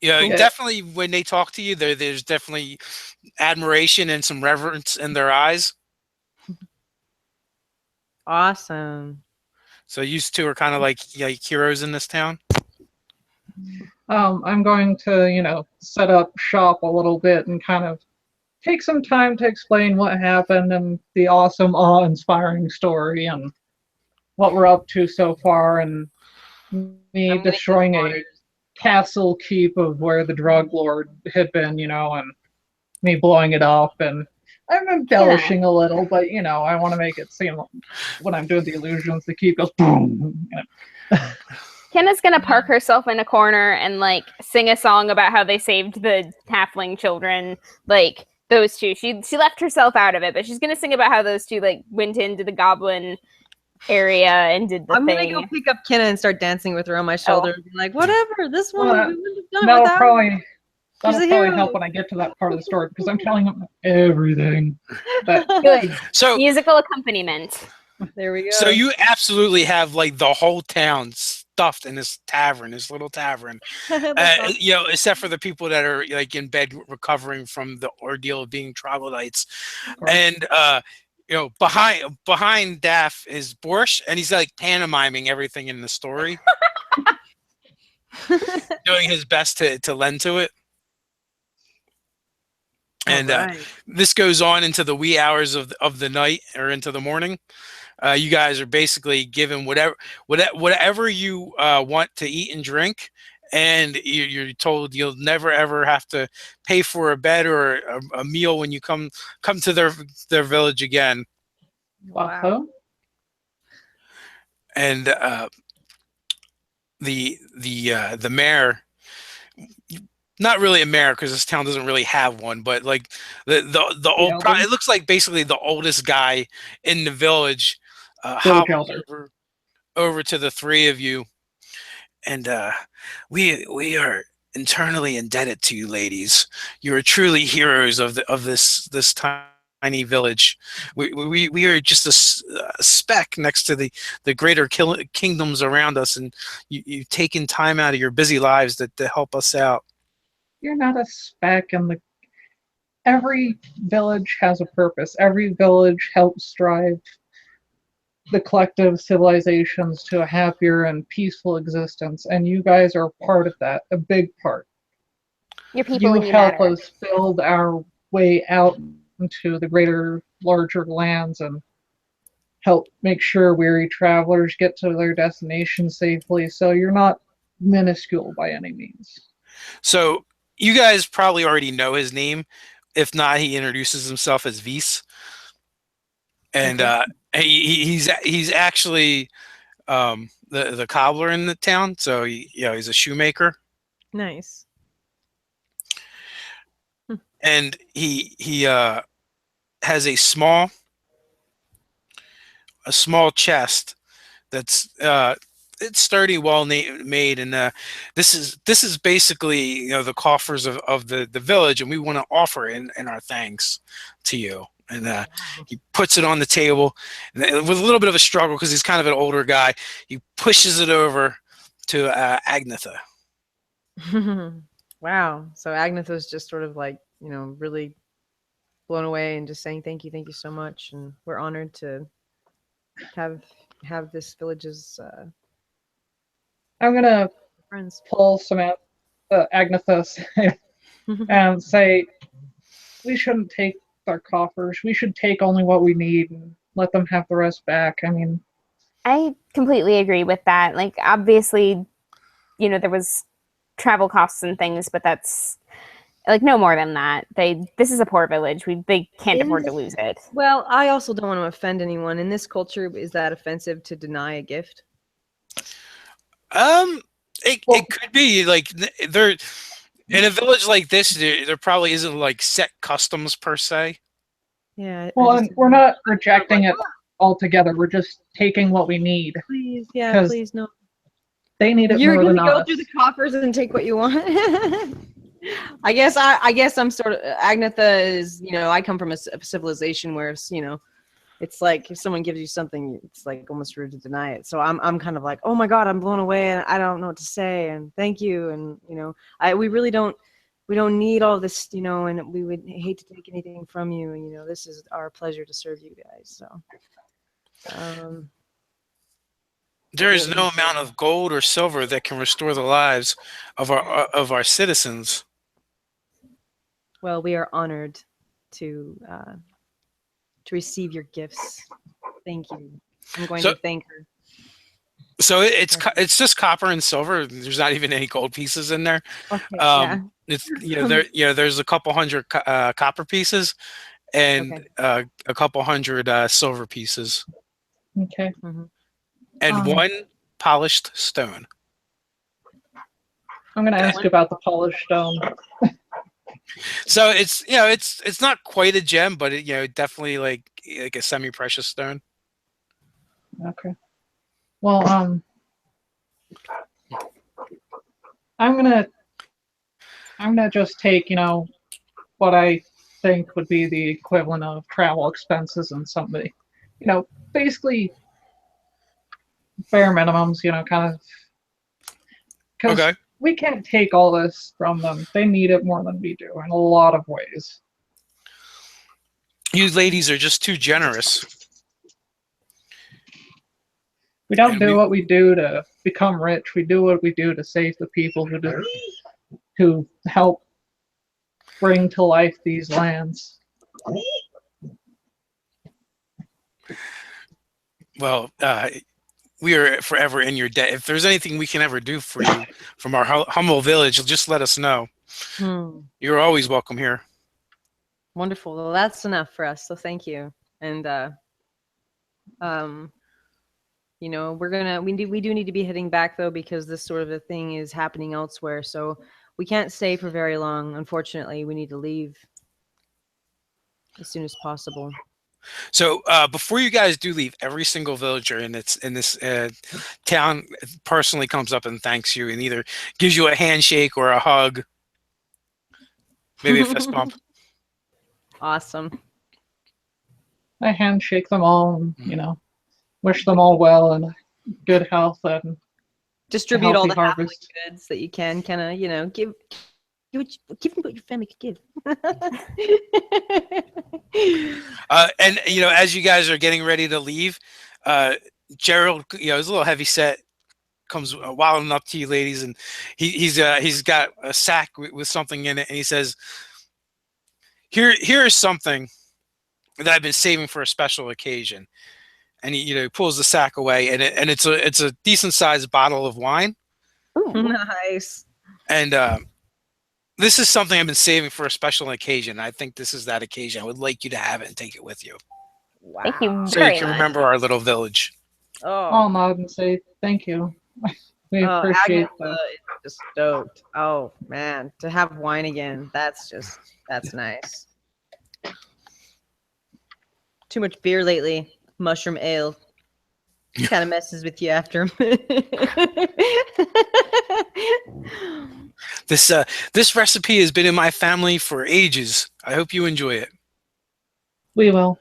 Yeah, definitely when they talk to you, there's definitely admiration and some reverence in their eyes. Awesome. So you two are kind of like heroes in this town. I'm going to, set up shop a little bit and kind of take some time to explain what happened and the awesome, awe-inspiring story and what we're up to so far, and me destroying a castle keep of where the drug lord had been, and me blowing it up, and I'm embellishing a little, but I want to make it seem like when I'm doing the illusions, the keep goes boom. Kenna's gonna park herself in a corner and like sing a song about how they saved the halfling children, like those two. She left herself out of it, but she's gonna sing about how those two like went into the goblin area and did the I'm thing. gonna go pick up Kenna and start dancing with her on my shoulder. And be like, whatever, this one, Well, we wouldn't have done it that'll without her. probably help when I get to that part of the story, because I'm telling them everything. But Good. So Musical accompaniment. There we go. So you absolutely have like the whole town stuffed in this little tavern. Except for the people that are like in bed recovering from the ordeal of being troglodytes. And behind Daff is Borscht, and he's like pantomiming everything in the story. Doing his best to lend to it. And this goes on into the wee hours of the night or into the morning. You guys are basically given whatever you want to eat and drink, and you're told you'll never ever have to pay for a bed or a meal when you come to their village again. Wow. And the mayor. Not really a mayor because this town doesn't really have one, but like the old. It looks like basically the oldest guy in the village. Hobbles over to the three of you, and we are eternally indebted to you, ladies. You are truly heroes of this tiny village. We are just a speck next to the greater kingdoms around us, and you've taken time out of your busy lives to help us out. You're not a speck, and every village has a purpose. Every village helps drive the collective civilizations to a happier and peaceful existence, and you guys are part of that, a big part. Your people You help us build our way out into the greater, larger lands and help make sure weary travelers get to their destination safely, so you're not minuscule by any means. So you guys probably already know his name. If not, he introduces himself as Vice. And he's actually the cobbler in the town. So he's a shoemaker. Nice. And he has a small chest that's it's sturdy, well made, and this is basically the coffers of the village, and we want to offer it in our thanks to you. And he puts it on the table, and with a little bit of a struggle because he's kind of an older guy, he pushes it over to Agnetha. Wow. So Agnetha's just sort of like, really blown away and just saying thank you so much, and we're honored to have this village's I'm gonna friends pull Samantha, Agnetha, and say we shouldn't take our coffers. We should take only what we need and let them have the rest back. I mean, I completely agree with that. Like, obviously, there was travel costs and things, but that's Like no more than that. This is a poor village. They can't afford to lose it. Well, I also don't want to offend anyone. In this culture, is that offensive to deny a gift? It could be like they're in a village like this. There probably isn't like set customs per se. Yeah. Well, and we're not rejecting it altogether. We're just taking what we need. Please, yeah, 'Cause please, no. They need it You're more gonna than go us. through the coffers and take what you want. I guess I'm sort of Agnetha is, I come from a civilization where it's, it's like if someone gives you something, it's like almost rude to deny it. So I'm kind of like, oh my god, I'm blown away and I don't know what to say and thank you and we really don't need all this, and we would hate to take anything from you, and this is our pleasure to serve you guys. So There is no amount of gold or silver that can restore the lives of our citizens. well, we are honored to receive your gifts. Thank you. I'm going to thank her. So it's just copper and silver. There's not even any gold pieces in there. Okay, yeah. It's there's a couple hundred copper pieces and a couple hundred silver pieces. Okay. Mm-hmm. And one polished stone. I'm going to ask about the polished stone. So it's not quite a gem, but it definitely like a semi-precious stone. Okay. Well, I'm gonna just take what I think would be the equivalent of travel expenses and somebody, basically bare minimums, kind of. Because we can't take all this from them. They need it more than we do in a lot of ways. You ladies are just too generous. We don't do what we do to become rich. We do what we do to save the people who help bring to life these lands. Well, we are forever in your debt. If there's anything we can ever do for you from our humble village, just let us know. You're always welcome here. Wonderful. Well, that's enough for us. So thank you. And we do need to be heading back though, because this sort of a thing is happening elsewhere. So we can't stay for very long. Unfortunately, we need to leave as soon as possible. So before you guys do leave, every single villager in this town personally comes up and thanks you and either gives you a handshake or a hug, maybe a fist bump. Awesome. I handshake them all and, wish them all well and good health and distribute all the halfling harvest goods that you can, kind of, give them what your family could give. And as you guys are getting ready to leave, Gerald, is a little heavy set, comes wilding up to you ladies, and he's got a sack with something in it, and he says, Here is something that I've been saving for a special occasion. And he pulls the sack away, and it's a decent sized bottle of wine. Ooh. Nice. And this is something I've been saving for a special occasion. I think this is that occasion. I would like you to have it and take it with you. Wow. Thank you So very you can much. remember our little village. I'll nod and say thank you. We appreciate Agnetha is just stoked. Oh man, to have wine again, that's nice. Too much beer lately. Mushroom ale kind of messes with you after. This recipe has been in my family for ages. I hope you enjoy it. We will.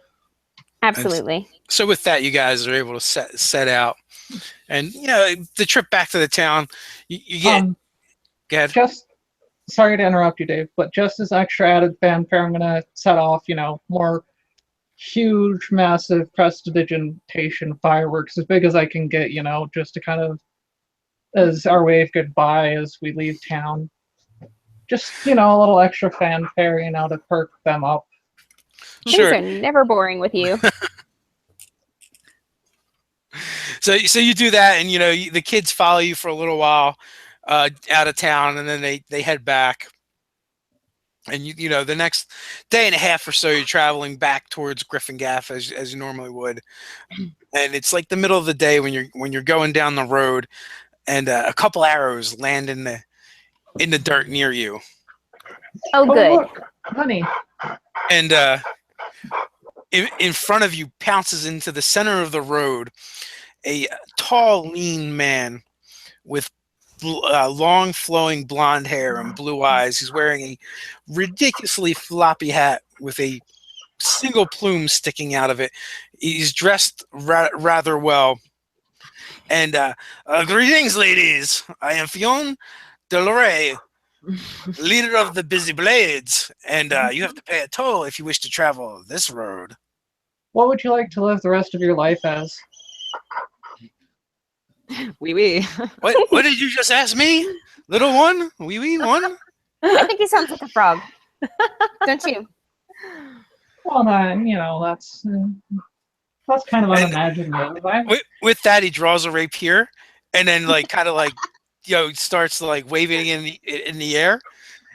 Absolutely. So with that, you guys are able to set out, and the trip back to the town. You get. Go ahead. Just sorry to interrupt you, Dave, but just as extra added fanfare, I'm gonna set off, more huge, massive prestidigitation fireworks, as big as I can get, just to kind of as our way of goodbye as we leave town. Just, a little extra fanfare, to perk them up. Sure. Things are never boring with you. So you do that, and the kids follow you for a little while out of town, and then they head back. And you know, the next day and a half or so, you're traveling back towards Gryphongaffe as you normally would, and it's like the middle of the day when you're going down the road, and a couple arrows land in the dirt near you, Oh, good. Look, honey. and in front of you pounces into the center of the road a tall, lean man with long, flowing blonde hair and blue eyes. He's wearing a ridiculously floppy hat with a single plume sticking out of it. He's dressed rather well. And greetings, ladies. I am Fionn Delray, leader of the Busy Blades, and you have to pay a toll if you wish to travel this road. What would you like to live the rest of your life as? Wee. What did you just ask me? Little one? Wee wee one? I think he sounds like a frog. Don't you? Well, then, you know, that's kind of unimaginative. With that, he draws a rapier, and then kind of starts waving in the air,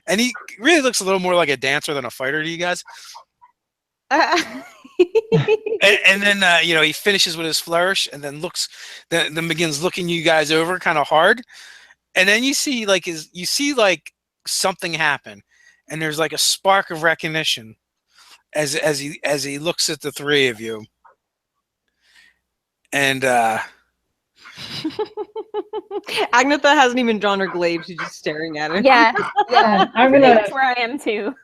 and he really looks a little more like a dancer than a fighter to you guys. And then he finishes with his flourish, and then then begins looking you guys over kind of hard, and then you see something happen, and there's like a spark of recognition as he looks at the three of you, and Agnetha hasn't even drawn her glaive; she's just staring at it. Yeah. I'm I think gonna. that's where I am too.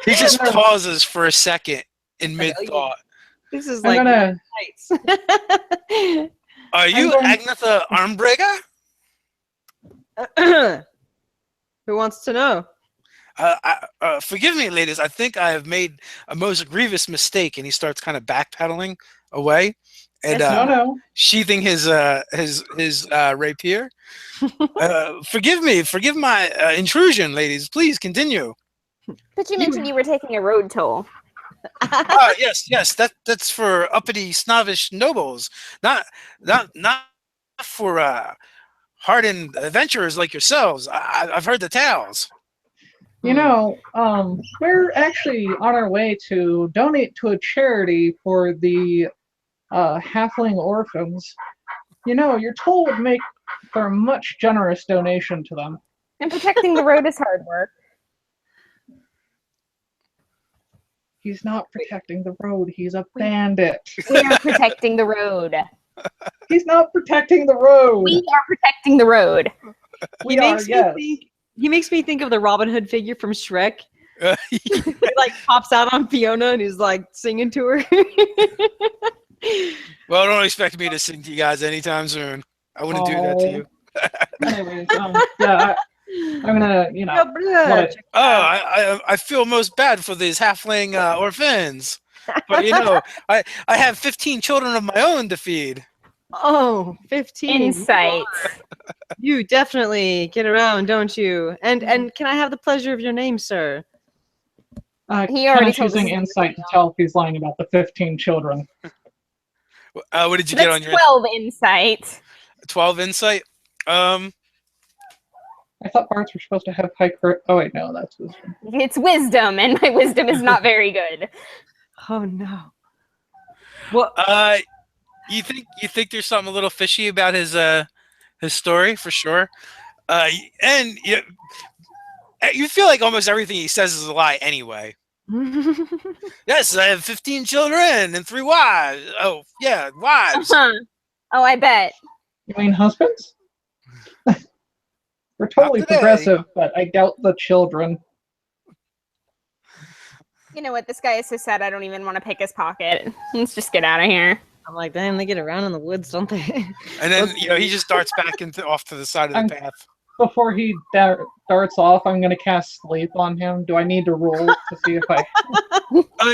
he just pauses for a second in mid thought. This is I'm like gonna. nights. Are you Agnetha Armbreaker? Who wants to know? Forgive me, ladies. I think I have made a most grievous mistake. And he starts kind of backpedaling away and No. sheathing his rapier. Forgive me. Forgive my intrusion, ladies. Please continue. But you mentioned you were taking a road toll. Yes. That's for uppity, snobbish nobles, not for hardened adventurers like yourselves. I've heard the tales. You know, we're actually on our way to donate to a charity for the halfling orphans. You know, your toll would make for a much generous donation to them. And protecting the road is hard work. He's not protecting the road. He's a bandit. We are protecting the road. He's not protecting the road. We are protecting the road. He makes me think of the Robin Hood figure from Shrek. He pops out on Fiona and he's like singing to her. Well, don't expect me to sing to you guys anytime soon. I wouldn't do that to you. Anyways, yeah, I'm gonna, I feel most bad for these halfling orphans, but I have 15 children of my own to feed. Oh, 15. Insight. You definitely get around, don't you? And can I have the pleasure of your name, sir? He already told using us. insight to tell if he's lying about the 15 children. What did you get on your 12 insight? 12 insight? I thought bards were supposed to have high oh wait, no, that's wisdom. It's wisdom, and my wisdom is not very good. Oh no. What? You think there's something a little fishy about his story for sure, and you feel like almost everything he says is a lie anyway. Yes, I have 15 children and 3 wives. Oh yeah, wives. Oh, I bet. You mean husbands? We're totally progressive, but I doubt the children. You know what? This guy is so sad I don't even want to pick his pocket. Let's just get out of here. I'm like, damn, they get around in the woods, don't they? And then he just darts back off to the side of the path. Before he darts off, I'm going to cast sleep on him. Do I need to roll to see if I...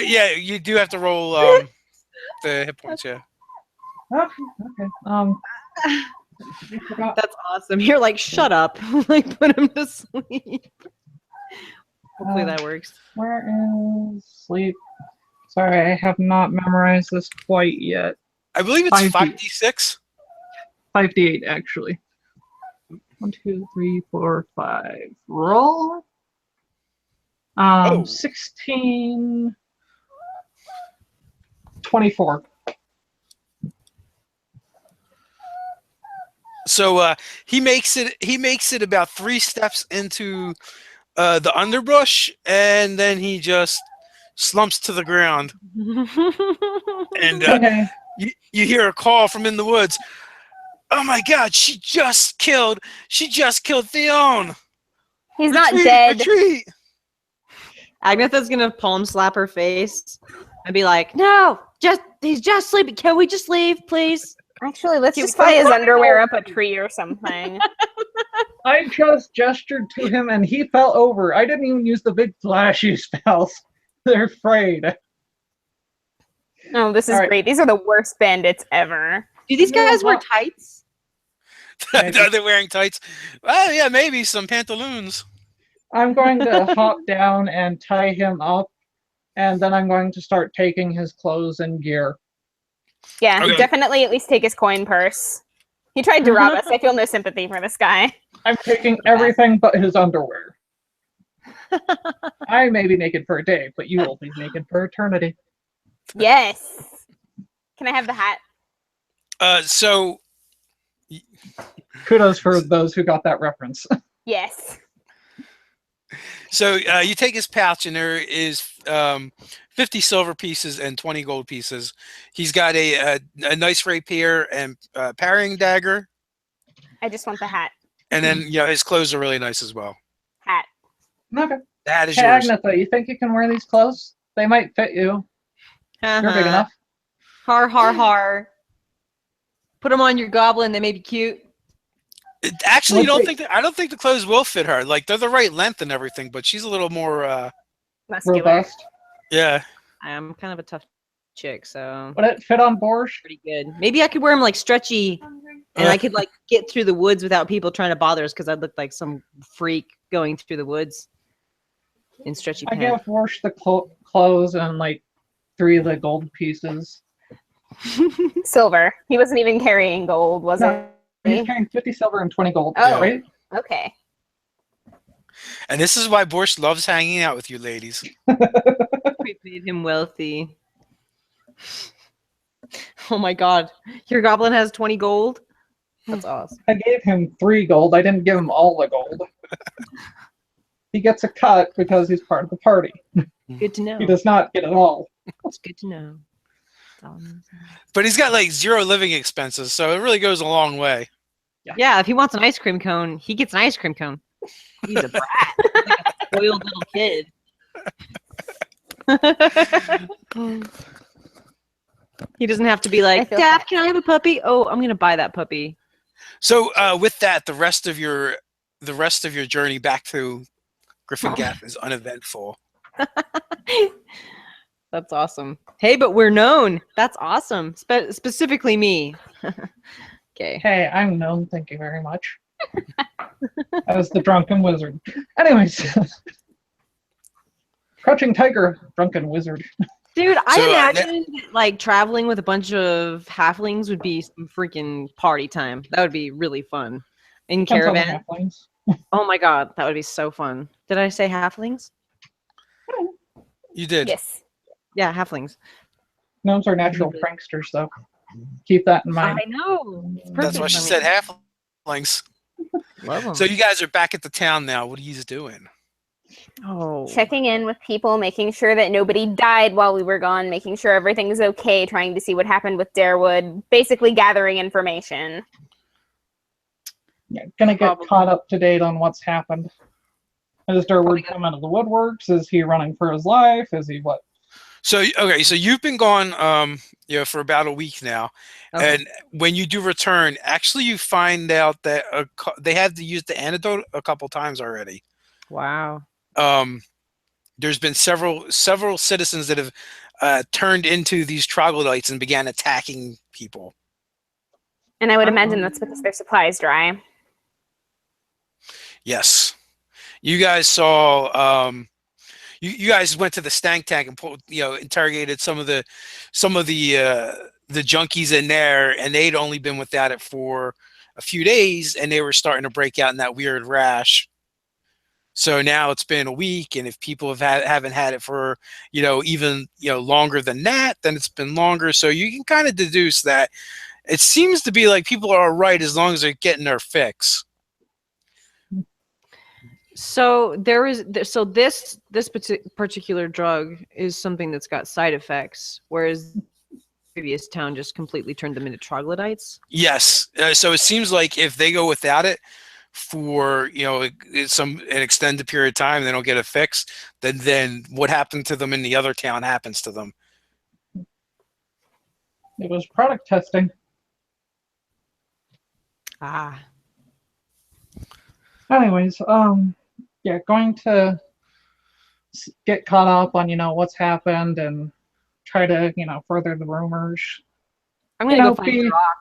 Yeah, you do have to roll the hit points, yeah. Okay. That's awesome. You're like, shut up. Like, put him to sleep. Hopefully that works. Where is sleep? Sorry, I have not memorized this quite yet. I believe it's 5d6. 5d8, actually. 1, 2, 3, 4, 5. Roll. Oh. 16, 24. So he makes it about 3 steps into the underbrush, and then he just slumps to the ground. And Okay. you hear a call from in the woods. Oh my God! She just killed Theon. He's not Retreat, dead. Retreat. Agnetha's gonna palm slap her face and be like, "No, he's just sleeping. Can we just leave, please?" Actually, let's Can just we tie his go? underwear up a tree or something. I just gestured to him and he fell over. I didn't even use the big flashy spells. They're afraid. Oh, this is All right. great. These are the worst bandits ever. Do these No, guys wear not- tights? Maybe. Are they wearing tights? Well, yeah, maybe some pantaloons. I'm going to hop down and tie him up, and then I'm going to start taking his clothes and gear. Yeah, Okay. definitely at least take his coin purse. He tried to rob us. I feel no sympathy for this guy. I'm taking everything but his underwear. I may be naked for a day, but you will be naked for eternity. Yes. Can I have the hat? So Kudos for those who got that reference. Yes. you take his pouch, and there is 50 silver pieces and 20 gold pieces. He's got a nice rapier and parrying dagger, I just want the hat. and then his clothes are really nice as well. Hat. Okay. That is Hey, yours. Agnetha, you think you can wear these clothes? They might fit you. You're big enough. Har har har. Put them on your goblin. They may be cute. Actually, What's I don't think the clothes will fit her. Like, they're the right length and everything, but she's a little more. Muscular. Robust. Yeah. I'm kind of a tough chick, so Would it fit on Borsch? pretty good. Maybe I could wear them like stretchy, and I could like get through the woods without people trying to bother us because I'd look like some freak going through the woods in stretchy I pants. gave Borsch the clothes and like 3 of the gold pieces. Silver. He wasn't even carrying gold, was No, he? he's carrying 50 silver and 20 gold. Oh. Right? Okay. And this is why Borscht loves hanging out with you ladies. We made him wealthy. Oh my god. Your goblin has 20 gold? That's awesome. I gave him 3 gold. I didn't give him all the gold. He gets a cut because he's part of the party. Good to know. He does not get it all. It's good to know. That's all I'm saying. But he's got like 0 living expenses, so it really goes a long way. Yeah, if he wants an ice cream cone, he gets an ice cream cone. He's a brat. Like a spoiled little kid. He doesn't have to be like, feel Dad, bad. can I have a puppy? Oh, I'm gonna buy that puppy. So with that, the rest of your journey back to Gryphongaffe is uneventful. That's awesome. Hey, but we're known. That's awesome. Specifically me. Okay. Hey, I'm known. Thank you very much. As the drunken wizard. Anyways. Crouching tiger, drunken wizard. Dude, I So, imagine that, like traveling with a bunch of halflings would be some freaking party time. That would be really fun. In Depends on the caravan. halflings. Oh my god, that would be so fun. Did I say halflings? You did. Yes. Yeah, halflings. Gnomes are natural pranksters, though. Keep that in mind. I know. It's That's perfect why she for said me. halflings. Love them. So you guys are back at the town now. What are you doing? Oh. Checking in with people, making sure that nobody died while we were gone, making sure everything's okay, trying to see what happened with Darewood, basically gathering information. Yeah, gonna get Probably. caught up to date on what's happened. Has Durwood come out of the woodworks? Is he running for his life? Is he what? So okay, so you've been gone for about a week now. Okay. And when you do return, actually you find out that they had to use the antidote a couple times already. Wow. There's been several citizens that have turned into these troglodytes and began attacking people. And I would imagine that's because their supply's dry. Yes, you guys saw. You guys went to the stank tank and interrogated some of the junkies in there, and they'd only been without it for a few days, and they were starting to break out in that weird rash. So now it's been a week, and if people haven't had it for even longer than that, then it's been longer. So you can kind of deduce that it seems to be like people are right as long as they're getting their fix. So this particular drug is something that's got side effects, whereas the previous town just completely turned them into troglodytes. Yes. So it seems like if they go without it for an extended period of time, they don't get a fix. Then what happened to them in the other town happens to them. It was product testing. Ah. Anyways, yeah, going to get caught up on what's happened and try to further the rumors. I'm gonna go find be Rock.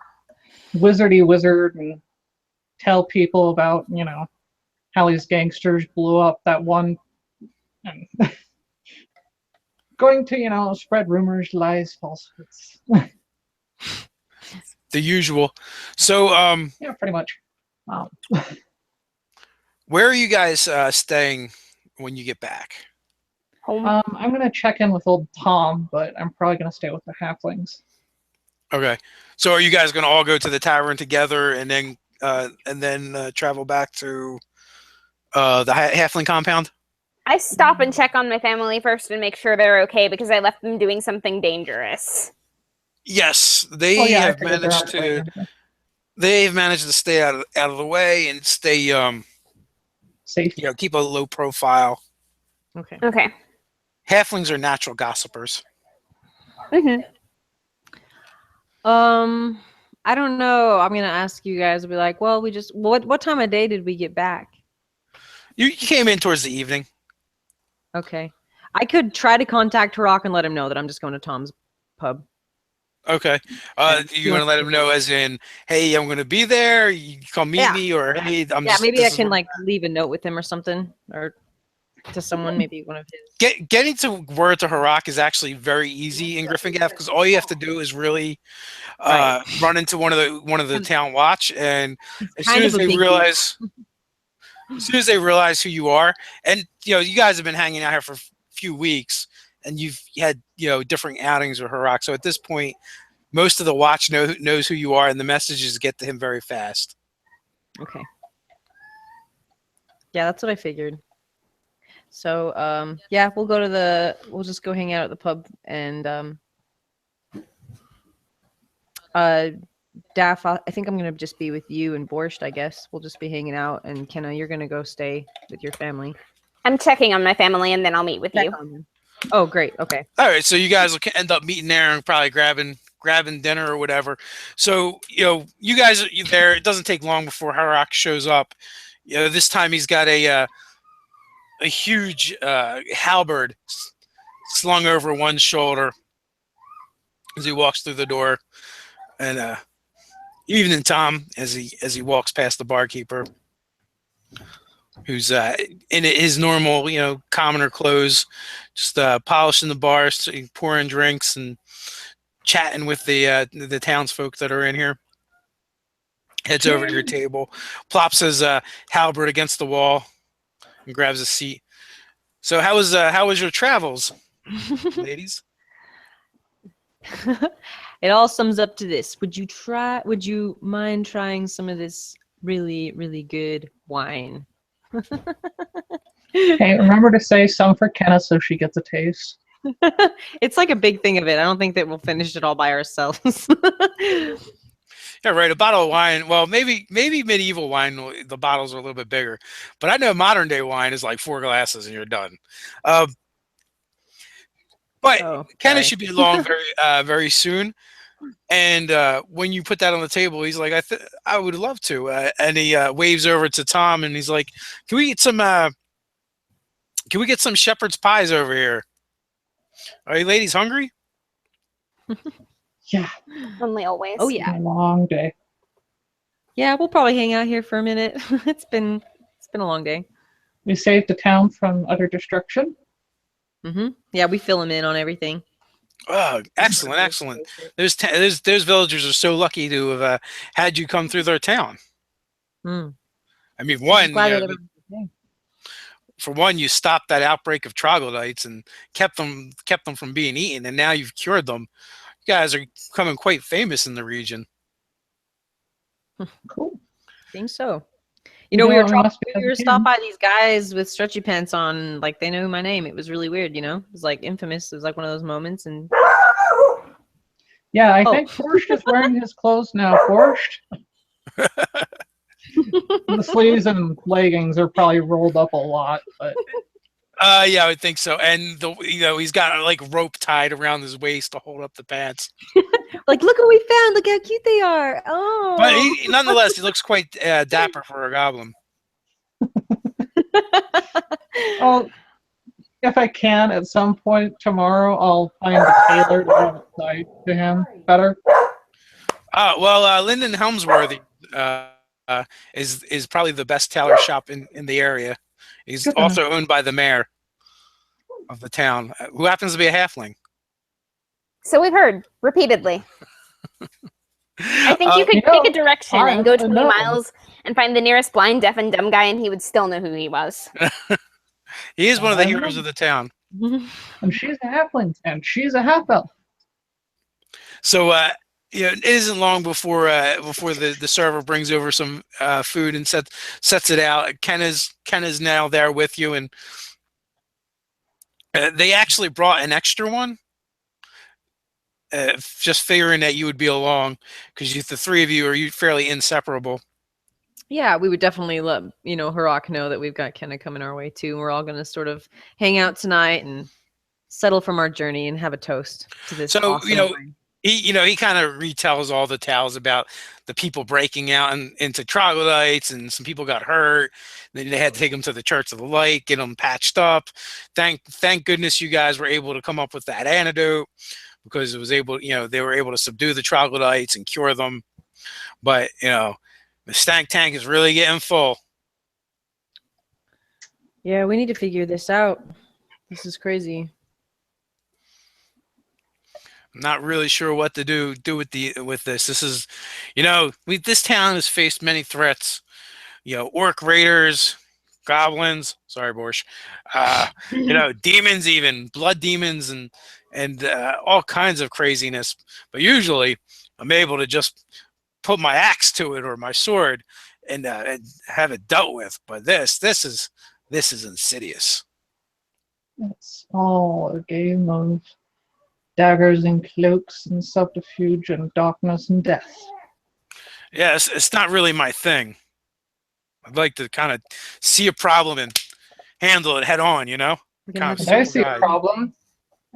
wizardy wizard and tell people about how these gangsters blew up that one. And going to spread rumors, lies, falsehoods. The usual. So Yeah, pretty much. Where are you guys staying when you get back? Home. I'm gonna check in with old Tom, but I'm probably gonna stay with the halflings. Okay. So are you guys going to all go to the tavern together and then travel back to the halfling compound? I stop and check on my family first and make sure they're okay because I left them doing something dangerous. Yes, they Oh, yeah, I have figured they're managed out playing to. everything. They've managed to stay out of the way and stay Safe. keep a low profile. Okay. Okay. Halflings are natural gossipers. Mm-hmm. I don't know. I'm gonna ask you guys. I'll be like, well, what time of day did we get back? You came in towards the evening. Okay. I could try to contact Rock and let him know that I'm just going to Tom's pub. Okay. You want to let him know as in, hey, I'm going to be there. You come meet me, or hey, Maybe I can leave a note with him or something, or to someone, maybe one of his. Getting to word to Harak is actually very easy in Gryphongaffe because all you have to do is really run into one of the town watch, and as soon as they realize who you are, and you guys have been hanging out here for a few weeks, and you've had different outings with Harak, so at this point, most of the watch knows who you are, and the messages get to him very fast. Okay. Yeah, that's what I figured. So, yeah, we'll just go hang out at the pub, and Daff, I think I'm gonna just be with you and Borscht, I guess. We'll just be hanging out, and Kenna, you're gonna go stay with your family. I'm checking on my family, and then I'll meet with you. Oh, great. Okay. All right, so you guys will end up meeting there and probably grabbing dinner or whatever. So you guys are there. It doesn't take long before Harak shows up. This time he's got a huge halberd slung over one shoulder as he walks through the door, and evening, Tom, as he walks past the barkeeper, who's in his normal commoner clothes, just polishing the bars, pouring drinks and chatting with the townsfolk that are in here. Heads over to your table, plops his halberd against the wall, and grabs a seat. So how was your travels, ladies? It all sums up to this. Would you mind trying some of this really, really good wine? Hey, remember to say some for Kenna so she gets a taste. It's like a big thing of it. I don't think that we'll finish it all by ourselves. Yeah, right. A bottle of wine. Well, maybe medieval wine. The bottles are a little bit bigger, but I know modern day wine is like 4 glasses and you're done. But Kenna should be along very soon. And when you put that on the table, he's like, I would love to. And he waves over to Tom, and he's like, Can we get some shepherd's pies over here? Are you ladies hungry? Yeah. Only always. Oh yeah. A long day. Yeah, we'll probably hang out here for a minute. It's been a long day. We saved the town from utter destruction. Mm-hmm. Yeah, we fill them in on everything. Oh, excellent. Those villagers are so lucky to have had you come through their town. Mm. I mean, one, for one, you stopped that outbreak of troglodytes and kept them from being eaten, and now you've cured them. You guys are becoming quite famous in the region. Cool. Think so. You We know were what, we must be we were stopped by these guys with stretchy pants on, like they knew my name. It was really weird, It was like infamous. It was like one of those moments, and Yeah, I Oh. think Forrest is wearing his clothes now. Forrest. The sleeves and leggings are probably rolled up a lot, but Yeah, I would think so. And he's got like rope tied around his waist to hold up the pants. like, look what we found! Look how cute they are! Oh, But nonetheless, he looks quite dapper for a goblin. oh, if I can, at some point tomorrow, I'll find a tailor to have it tied to him better. Lyndon Helmsworthy is probably the best tailor shop in the area. He's Good to also owned by the mayor of the town, who happens to be a halfling. So we've heard repeatedly. I think you could take a direction and go 20 miles and find the nearest blind, deaf, and dumb guy, and he would still know who he was. He is one of the heroes of the town. And she's a halfling, and she's a half elf. So, it isn't long before the server brings over some food and sets it out. Ken is now there with you, and they actually brought an extra one. Just figuring that you would be along, because the three of you are fairly inseparable. Yeah, we would definitely let Harak know that we've got Kenna coming our way too. We're all going to sort of hang out tonight and settle from our journey and have a toast to this. So awesome wine. he kind of retells all the tales about the people breaking out into troglodytes, and some people got hurt. Then they had to take them to the Church of the Light, get them patched up. Thank goodness you guys were able to come up with that antidote, because they were able to subdue the troglodytes and cure them. But the stank tank is really getting full. Yeah, we need to figure this out. This is crazy. I'm not really sure what to do with this. This is, this town has faced many threats. Orc raiders, goblins. Sorry, Borsch. Demons, even blood demons, and all kinds of craziness. But usually, I'm able to just put my axe to it or my sword and have it dealt with. But this is insidious. It's all a game of daggers and cloaks and subterfuge and darkness and death. Yeah, it's not really my thing. I'd like to kind of see a problem and handle it head on, And I see a problem,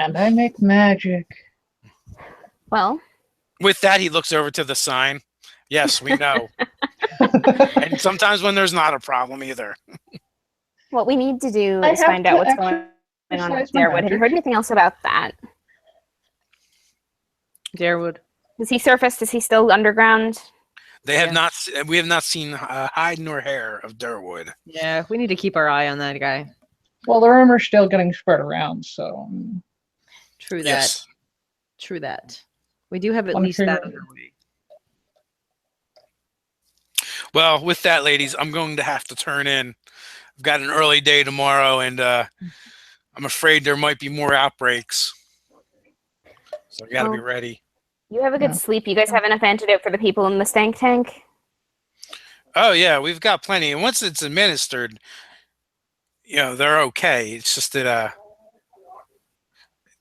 and I make magic. Well, with that, he looks over to the sign. Yes, we know. And sometimes when there's not a problem either. What we need to do is find out what's going on with Darewood. Have you heard anything else about that? Darewood. Has he surfaced? Is he still underground? We have not seen hide nor hair of Darewood. Yeah, we need to keep our eye on that guy. Well, the rumor's still getting spread around, so. True that. Yes. True that. We do have at least that underway. Well, with that, ladies, I'm going to have to turn in. I've got an early day tomorrow, and I'm afraid there might be more outbreaks. So I got to be ready. You have a good sleep. You guys have enough antidote for the people in the stank tank? Oh, yeah, we've got plenty. And once it's administered, they're okay. It's just that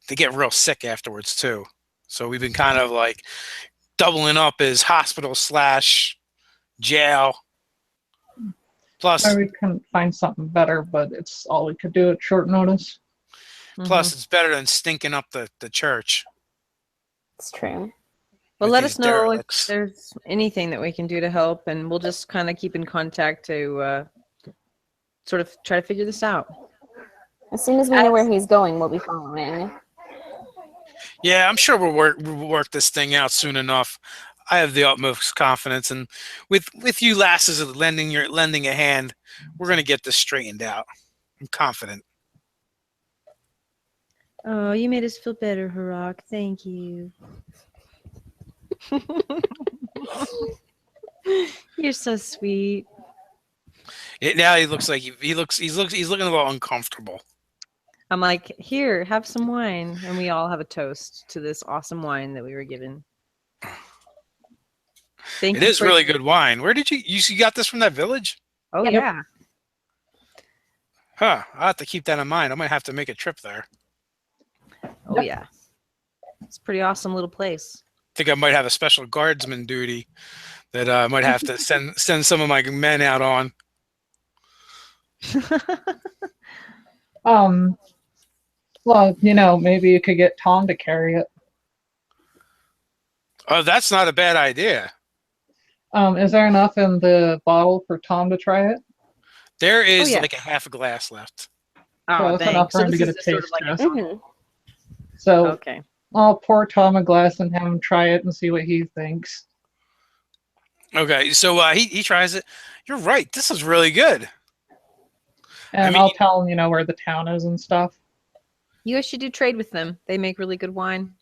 they get real sick afterwards, too. So we've been kind of like doubling up as hospital/jail. Plus, we couldn't find something better, but it's all we could do at short notice. Plus, it's better than stinking up the church. It's true. Well, let us know if there's anything that we can do to help, and we'll just kind of keep in contact to sort of try to figure this out. As soon as we know where he's going, we'll be following. Yeah, I'm sure we'll work this thing out soon enough. I have the utmost confidence, and with you lasses lending a hand, we're gonna get this straightened out. I'm confident. Oh, you made us feel better, Harak. Thank you. You're so sweet. Now he looks like he's looking a little uncomfortable. I'm like, here, have some wine, and we all have a toast to this awesome wine that we were given. Thank It you is for- really good wine. Where did you got this from that village? Oh Yep. yeah. Huh. I'll have to keep that in mind. I might have to make a trip there. Oh yeah. It's a pretty awesome little place. Think I might have a special guardsman duty that I might have to send some of my men out on. Well, maybe you could get Tom to carry it. Oh, that's not a bad idea. Is there enough in the bottle for Tom to try it? There is yeah. like a half a glass left. Oh, that's dang. enough for So him to this get is a just sort of taste like a test. Mhm. So okay. I'll pour Tom a glass and have him try it and see what he thinks. Okay, so he tries it. You're right. This is really good. And mean- I'll tell him, where the town is and stuff. You guys should do trade with them. They make really good wine.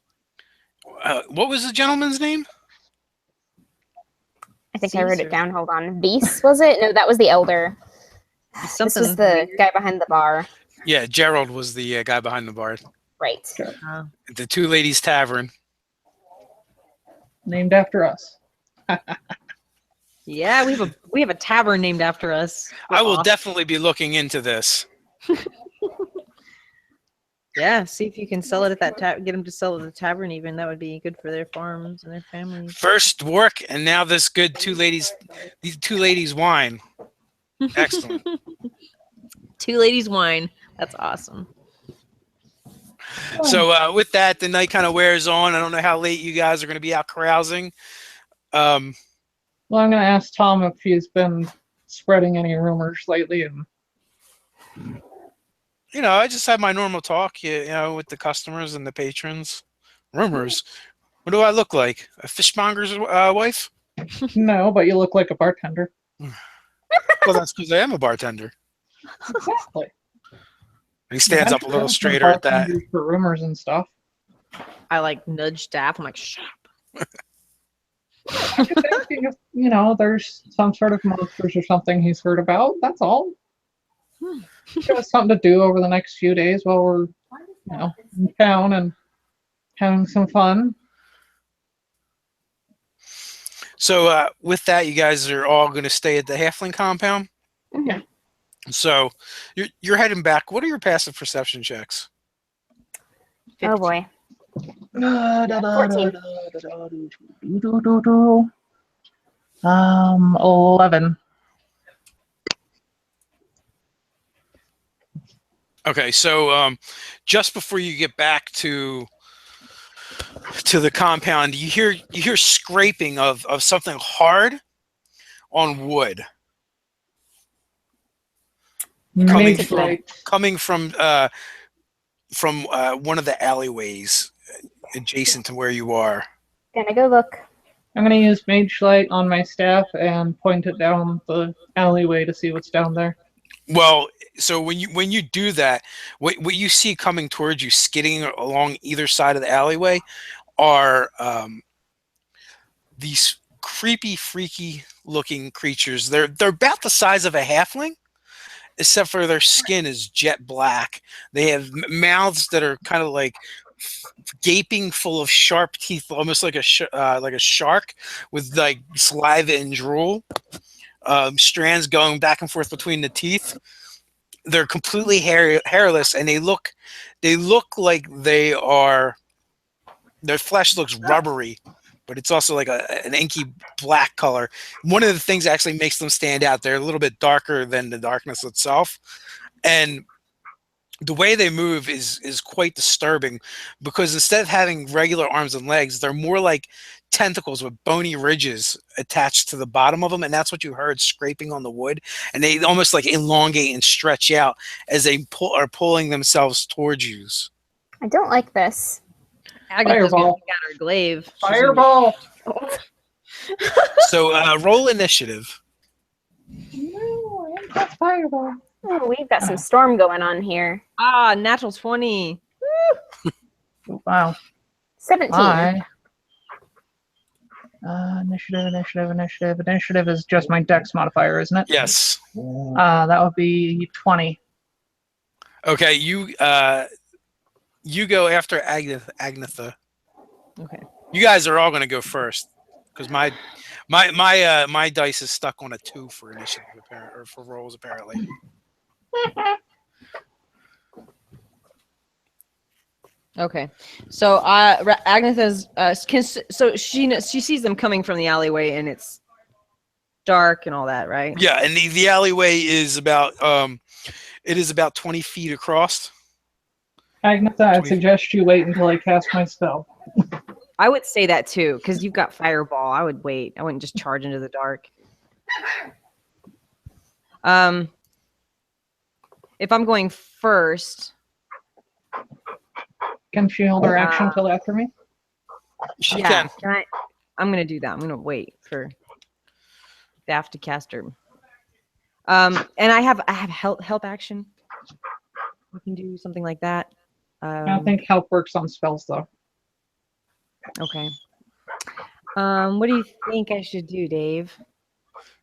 What was the gentleman's name? I think I wrote Caesar. it down. Hold on. Beast, was it? No, that was the elder. This Something was the guy behind the bar. Yeah, Gerald was the guy behind the bar. Right. The Two Ladies Tavern. Named after us. Yeah, we have a tavern named after us. I will Awesome. definitely be looking into this. Yeah, see if you can sell it at that get them to sell it at the tavern. Even that would be good for their farms and their families. First work, and now this good these two ladies wine. Excellent. Two ladies wine. That's awesome. So with that, the night kind of wears on. I don't know how late you guys are going to be out carousing. Well, I'm going to ask Tom if he's been spreading any rumors lately. And I just have my normal talk, with the customers and the patrons. Rumors. What do I look like? A fishmonger's wife? no, but you look like a bartender. Well, that's because I am a bartender. Exactly. He stands up a little straighter at that. Bartenders for rumors and stuff. I like nudge staff. I'm like, shut up. I'm just asking if, there's some sort of monsters or something he's heard about. That's all. Give us something to do over the next few days while we're, in town and having some fun. So with that, you guys are all going to stay at the halfling compound. Mhm. So you're heading back. What are your passive perception checks? Oh boy. 11. Okay, so just before you get back to the compound, you hear scraping of something hard on wood coming Mage from light. one of the alleyways adjacent to where you are. Gonna go look. I'm going to use Mage Light on my staff and point it down the alleyway to see what's down there. Well, so when you do that, what you see coming towards you, skidding along either side of the alleyway, are these creepy, freaky looking creatures. They're about the size of a halfling, except for their skin is jet black. They have mouths that are kind of like gaping, full of sharp teeth, almost like a shark, with like saliva and drool. Strands going back and forth between the teeth. They're completely hairless, and they look like they are. Their flesh looks rubbery, but it's also like an inky black color. One of the things that actually makes them stand out, they're a little bit darker than the darkness itself, and the way they move is quite disturbing, because instead of having regular arms and legs, they're more like tentacles with bony ridges attached to the bottom of them, and that's what you heard scraping on the wood, and they almost like elongate and stretch out as they are pulling themselves towards you. I don't like this. Agatha's gonna Fireball. pick out her glaive. She's Fireball! So roll initiative. No, I got fireball. Oh, we've got some storm going on here. Natural 20. Wow. 17. Initiative is just my dex modifier, isn't it? Yes. That would be 20. Okay, you go after Agnetha. Okay. You guys are all going to go first because my dice is stuck on a 2 for initiative or for rolls apparently. Okay. So Agnetha's so she sees them coming from the alleyway and it's dark and all that, right? Yeah, and the alleyway is about it is about 20 feet across. Agnetha, I suggest you wait until I cast my spell. I would say that too, because you've got fireball. I would wait. I wouldn't just charge into the dark. If I'm going first, can she hold her action till after me? She can. I'm gonna do that. I'm gonna wait for Daft to cast her. And I have help action. We can do something like that. I don't think help works on spells though. Okay. What do you think I should do, Dave?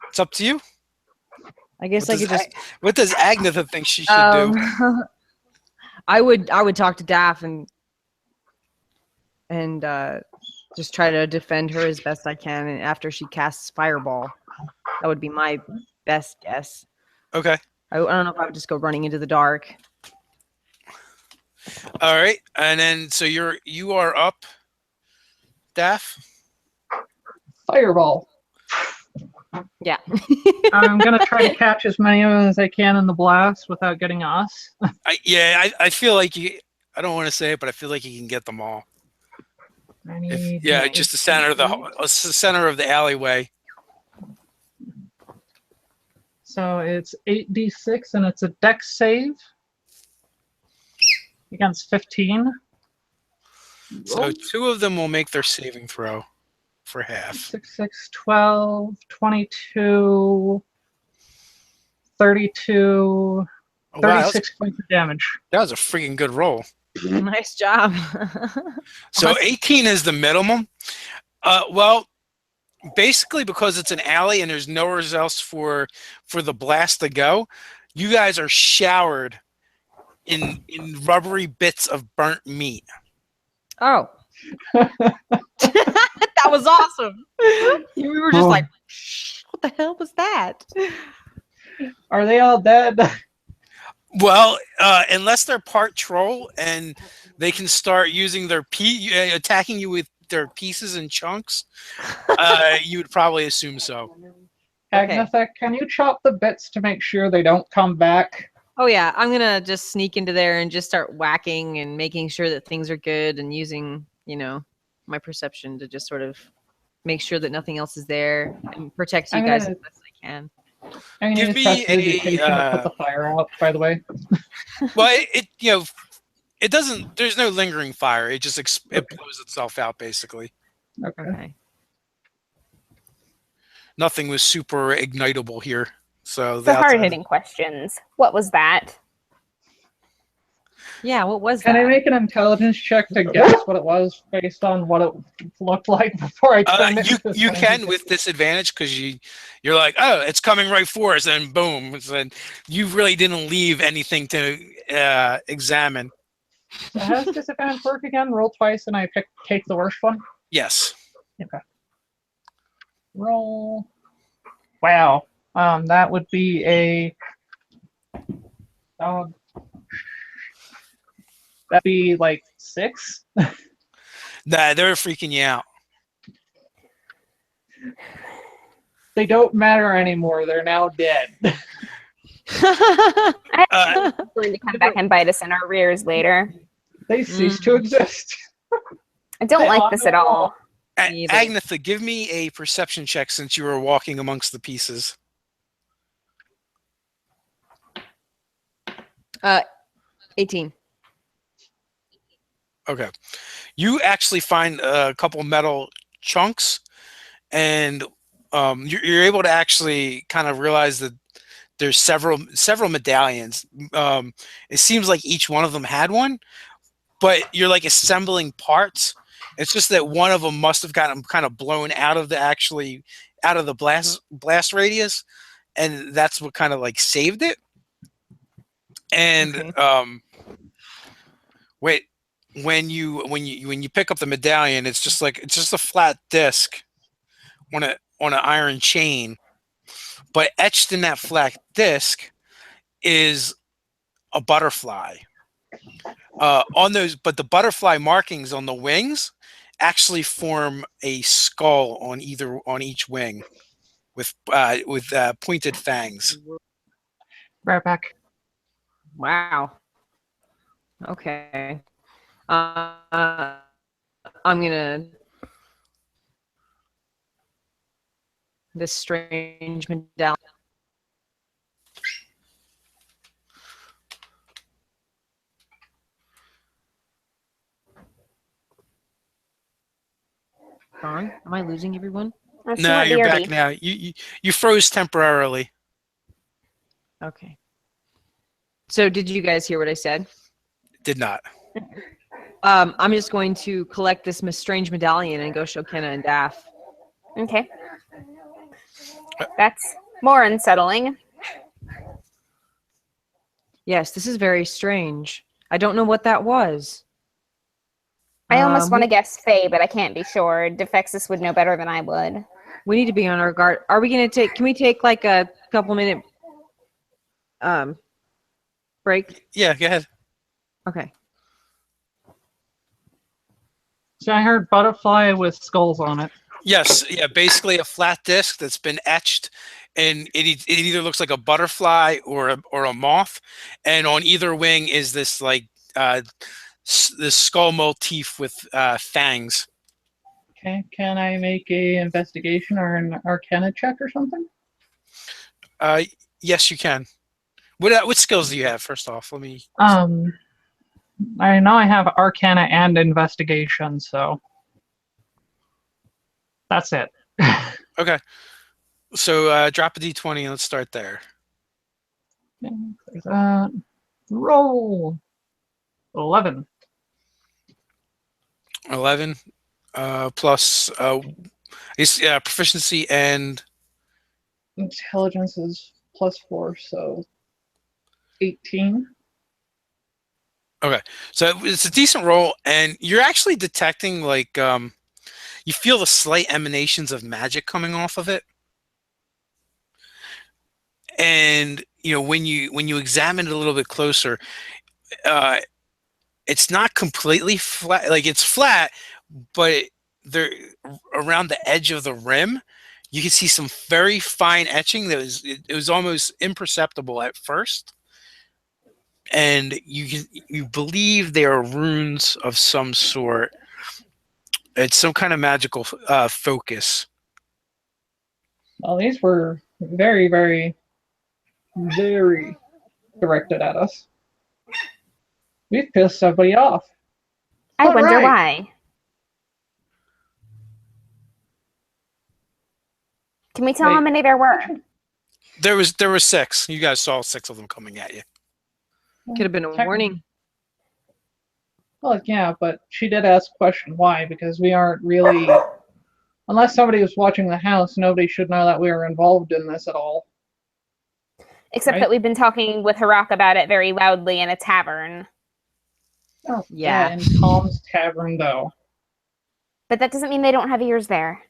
It's up to you. I guess I could just. What does Agnetha think she should do? I would talk to Daff and just try to defend her as best I can. And after she casts fireball, that would be my best guess. Okay. I don't know if I would just go running into the dark. All right, and then so you are up, Daff. Fireball. Yeah. I'm gonna try to catch as many of them as I can in the blast without getting us. I feel like you. I don't want to say it, but I feel like you can get them all. Just the center of the alleyway. So it's 8d6 and it's a dex save against 15. So 2 of them will make their saving throw for half. 6, 6, 12, 22, 32, 36 points of damage. That was a freaking good roll. Nice job. So 18 is the minimum. Well, basically because it's an alley and there's nowhere else for the blast to go, you guys are showered in rubbery bits of burnt meat. Oh. That was awesome. We were just like, what the hell was that? Are they all dead? Well, unless they're part troll and they can start using their attacking you with their pieces and chunks, you would probably assume so. Agnetha, can you chop the bits to make sure they don't come back? Oh yeah, I'm gonna just sneak into there and just start whacking and making sure that things are good and using, my perception to just sort of make sure that nothing else is there and protect you guys as best I can. I'm gonna use prestidigitation to put the fire out, by the way. Well, it doesn't. There's no lingering fire. It just it blows itself out, basically. Okay. Nothing was super ignitable here. So the hard-hitting questions. What was that? Yeah, what was that? Can I make an intelligence check to guess what it was based on what it looked like before I turned it? You can with disadvantage because you're like, oh, it's coming right for us, and boom, and you really didn't leave anything to examine. So has disadvantage work again? Roll twice, and I take the worst one. Yes. Okay. Roll. Wow. That would be a. That'd be like 6. Nah, they're freaking you out. They don't matter anymore. They're now dead. I'm going to come back and bite us in our rears later. They cease to exist. I don't like this at all. Agnetha, give me a perception check since you were walking amongst the pieces. 18. Okay. You actually find a couple metal chunks, and you're able to actually kind of realize that there's several medallions. It seems like each one of them had one, but you're like assembling parts, It's just that one of them must have gotten kind of blown out of the blast radius, and that's what kind of like saved it. And Okay. wait, when you pick up the medallion, it's just a flat disc on an iron chain, but etched in that flat disc is a butterfly. But the butterfly markings on the wings actually form a skull on each wing with pointed fangs. Right back. Wow. Okay. I'm gonna this strange medallion. Gone? Am I losing everyone? No, you're back now. You froze temporarily. Okay. So did you guys hear what I said? Did not. I'm just going to collect this strange medallion and go show Kenna and Daff. Okay. That's more unsettling. Yes, this is very strange. I don't know what that was. I almost want to guess Faye, but I can't be sure. Defexus would know better than I would. We need to be on our guard. Are we going to take? Can we take like a couple minute break? Yeah, go ahead. Okay. So I heard butterfly with skulls on it. Yes, yeah, basically a flat disc that's been etched, and it either looks like a butterfly or a moth, and on either wing is this like this skull motif with fangs. Okay, can I make a investigation or an arcana check or something? Yes, you can. What skills do you have? First off, let me. I know I have arcana and investigation, so that's it. Okay, so drop a d20 and let's start there. There's that. Roll 11. 11 plus proficiency and Intelligence is +4, so 18. okay. So it's a decent roll, and you're actually detecting like you feel the slight emanations of magic coming off of it, and when you examine it a little bit closer, it's not completely flat. Like it's flat, but there around the edge of the rim, you can see some very fine etching that was almost imperceptible at first, and you believe they are runes of some sort. It's some kind of magical focus. Well, these were very, very, very directed at us. We've pissed somebody off. I wonder why. Can we tell how many there were? There were 6. You guys saw 6 of them coming at you. Could have been a warning. Well, yeah, but she did ask question why, because we aren't really... Unless somebody was watching the house, nobody should know that we were involved in this at all. Except that we've been talking with Harak about it very loudly in a tavern. Oh, yeah. In Tom's Tavern, though. But that doesn't mean they don't have ears there.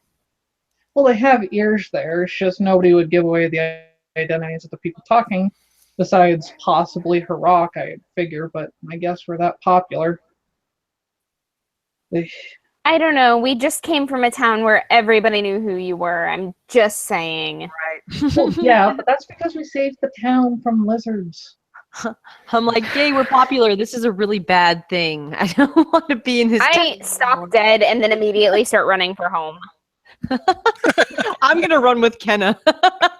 Well, they have ears there. It's just nobody would give away the identities of the people talking, besides possibly Harak, I figure, but I guess we're that popular. I don't know. We just came from a town where everybody knew who you were. I'm just saying. Right. Well, yeah, but that's because we saved the town from lizards. I'm like, yay, we're popular. This is a really bad thing. I don't want to be in his I stop dead and then immediately start running for home. I'm going to run with Kenna.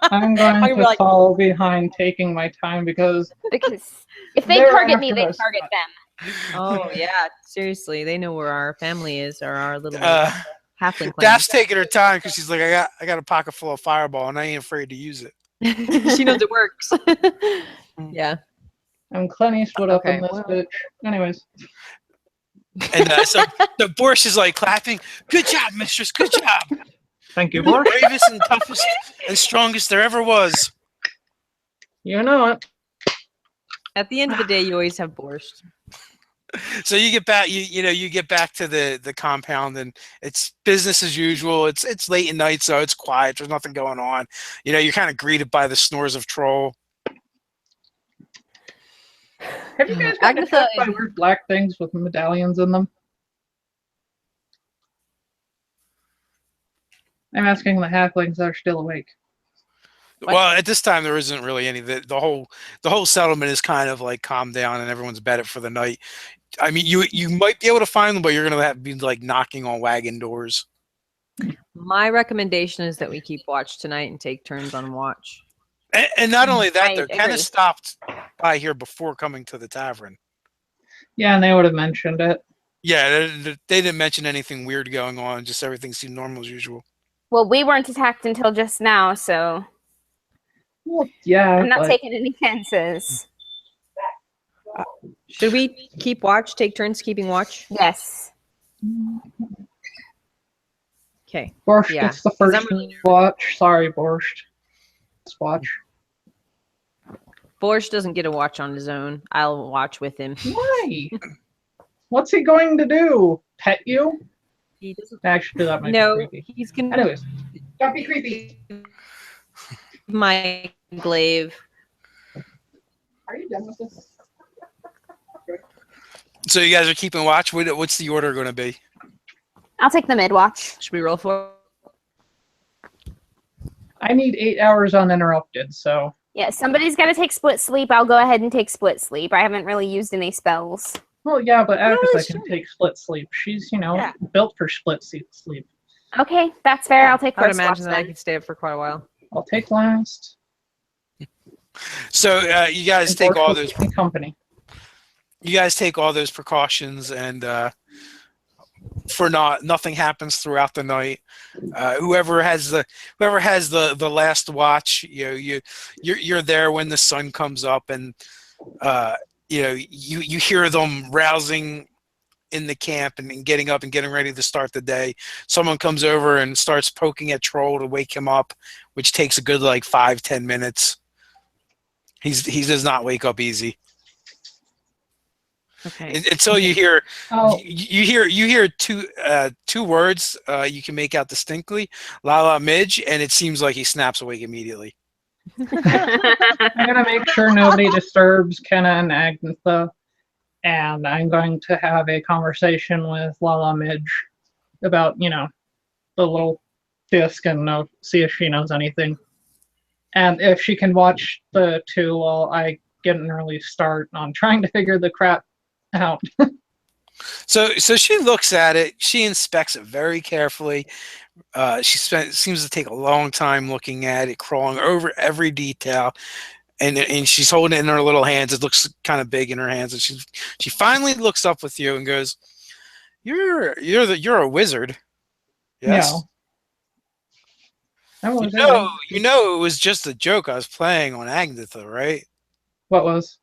I'm going to follow behind taking my time because if they target me, they target them. Oh, yeah. Seriously. They know where our family is or our little halfling clan. Daph's taking her time because she's like, I got a pocket full of fireball and I ain't afraid to use it. She knows it works. Yeah. I'm Clint Eastwood up in this bitch. Anyways. And so the Borscht is like clapping. Good job, mistress. Good job. Thank you, You're the Borscht. bravest and toughest and strongest there ever was. You know it. At the end of the day, you always have borscht. So you get back, you get back to the compound, and it's business as usual. It's late at night, so it's quiet. There's nothing going on. You're kind of greeted by the snores of Troll. Have you guys gotten Agatha attacked by is- weird black things with medallions in them? I'm asking the halflings that are still awake. What? Well, at this time, there isn't really any. The whole settlement is kind of like calmed down, and everyone's bedded for the night. I mean, you might be able to find them, but you're gonna have to be like knocking on wagon doors. My recommendation is that we keep watch tonight and take turns on watch. And not only that, I though, agree. Kenna stopped by here before coming to the tavern. Yeah, and they would have mentioned it. Yeah, they didn't mention anything weird going on. Just everything seemed normal as usual. Well, we weren't attacked until just now, so Well, yeah, I'm not but taking any chances. Should we keep watch? Take turns keeping watch? Yes. Okay. Borscht Yeah, gets the 'cause first I'm really watch. Sorry, Borscht. Let's watch. Borscht doesn't get a watch on his own. I'll watch with him. Why? What's he going to do? Pet you? He doesn't. Actually, that might No, be creepy. he's gonna Anyways, don't be creepy. my glaive. Are you done with this? So you guys are keeping watch. What's the order going to be? I'll take the mid watch. Should we roll for? I need 8 hours uninterrupted, so Yeah, somebody's got to take split sleep. I'll go ahead and take split sleep. I haven't really used any spells. well, yeah, but Agatha that's can true. take split sleep. She's, Yeah. built for split sleep. Okay, that's fair. I'll take I would first watch imagine that I then. could stay up for quite a while. I'll take last. So you guys and take Borscht all will those. keep me company. You guys take all those precautions, and for nothing happens throughout the night. Whoever has the last watch, you're there when the sun comes up, and you hear them rousing in the camp and getting up and getting ready to start the day. Someone comes over and starts poking at Troll to wake him up, which takes a good 5-10 minutes. He does not wake up easy. Okay. Until you hear Oh, you hear two words you can make out distinctly, "La Midge," and it seems like he snaps awake immediately. I'm gonna make sure nobody disturbs Kenna and Agatha, and I'm going to have a conversation with Lala Midge about, the little disc and see if she knows anything. And if she can watch the two while I get an early start on trying to figure the crap out. So she looks at it. She inspects it very carefully. Seems to take a long time looking at it, crawling over every detail, and she's holding it in her little hands. It looks kind of big in her hands, and she finally looks up with you and goes, "You're a wizard." Yes. No. That was You know it was just a joke I was playing on Agatha, right? What was?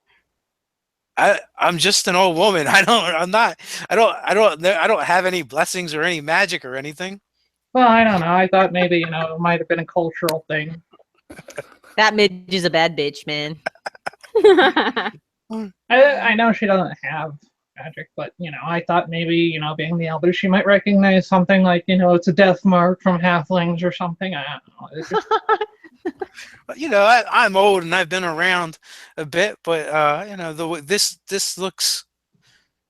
I'm just an old woman. I don't have any blessings or any magic or anything. Well, I don't know. I thought maybe, it might have been a cultural thing. That Midge is a bad bitch, man. I know she doesn't have magic, but, I thought maybe, being the elder, she might recognize something like, it's a death mark from halflings or something. I don't know. It's just- I'm old and I've been around a bit, but this looks,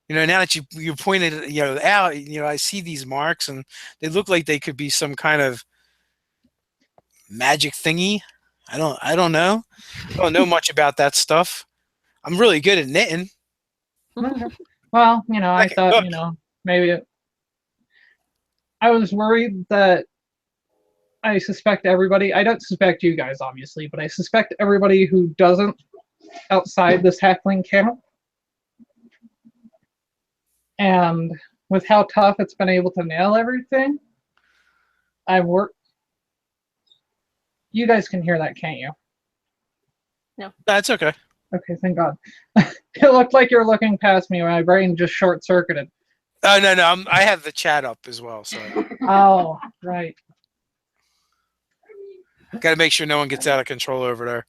now that you pointed it out, I see these marks and they look like they could be some kind of magic thingy. I don't know. I don't know much about that stuff. I'm really good at knitting. Well, I Okay, thought, look. maybe I was worried that I suspect everybody. I don't suspect you guys, obviously, but I suspect everybody who doesn't outside this halfling camp. And with how tough it's been able to nail everything, I've worked. You guys can hear that, can't you? That's okay. Okay, thank God. It looked like you're looking past me. My brain just short-circuited. Oh no, I have the chat up as well, so Oh, right. got to make sure no one gets out of control over there.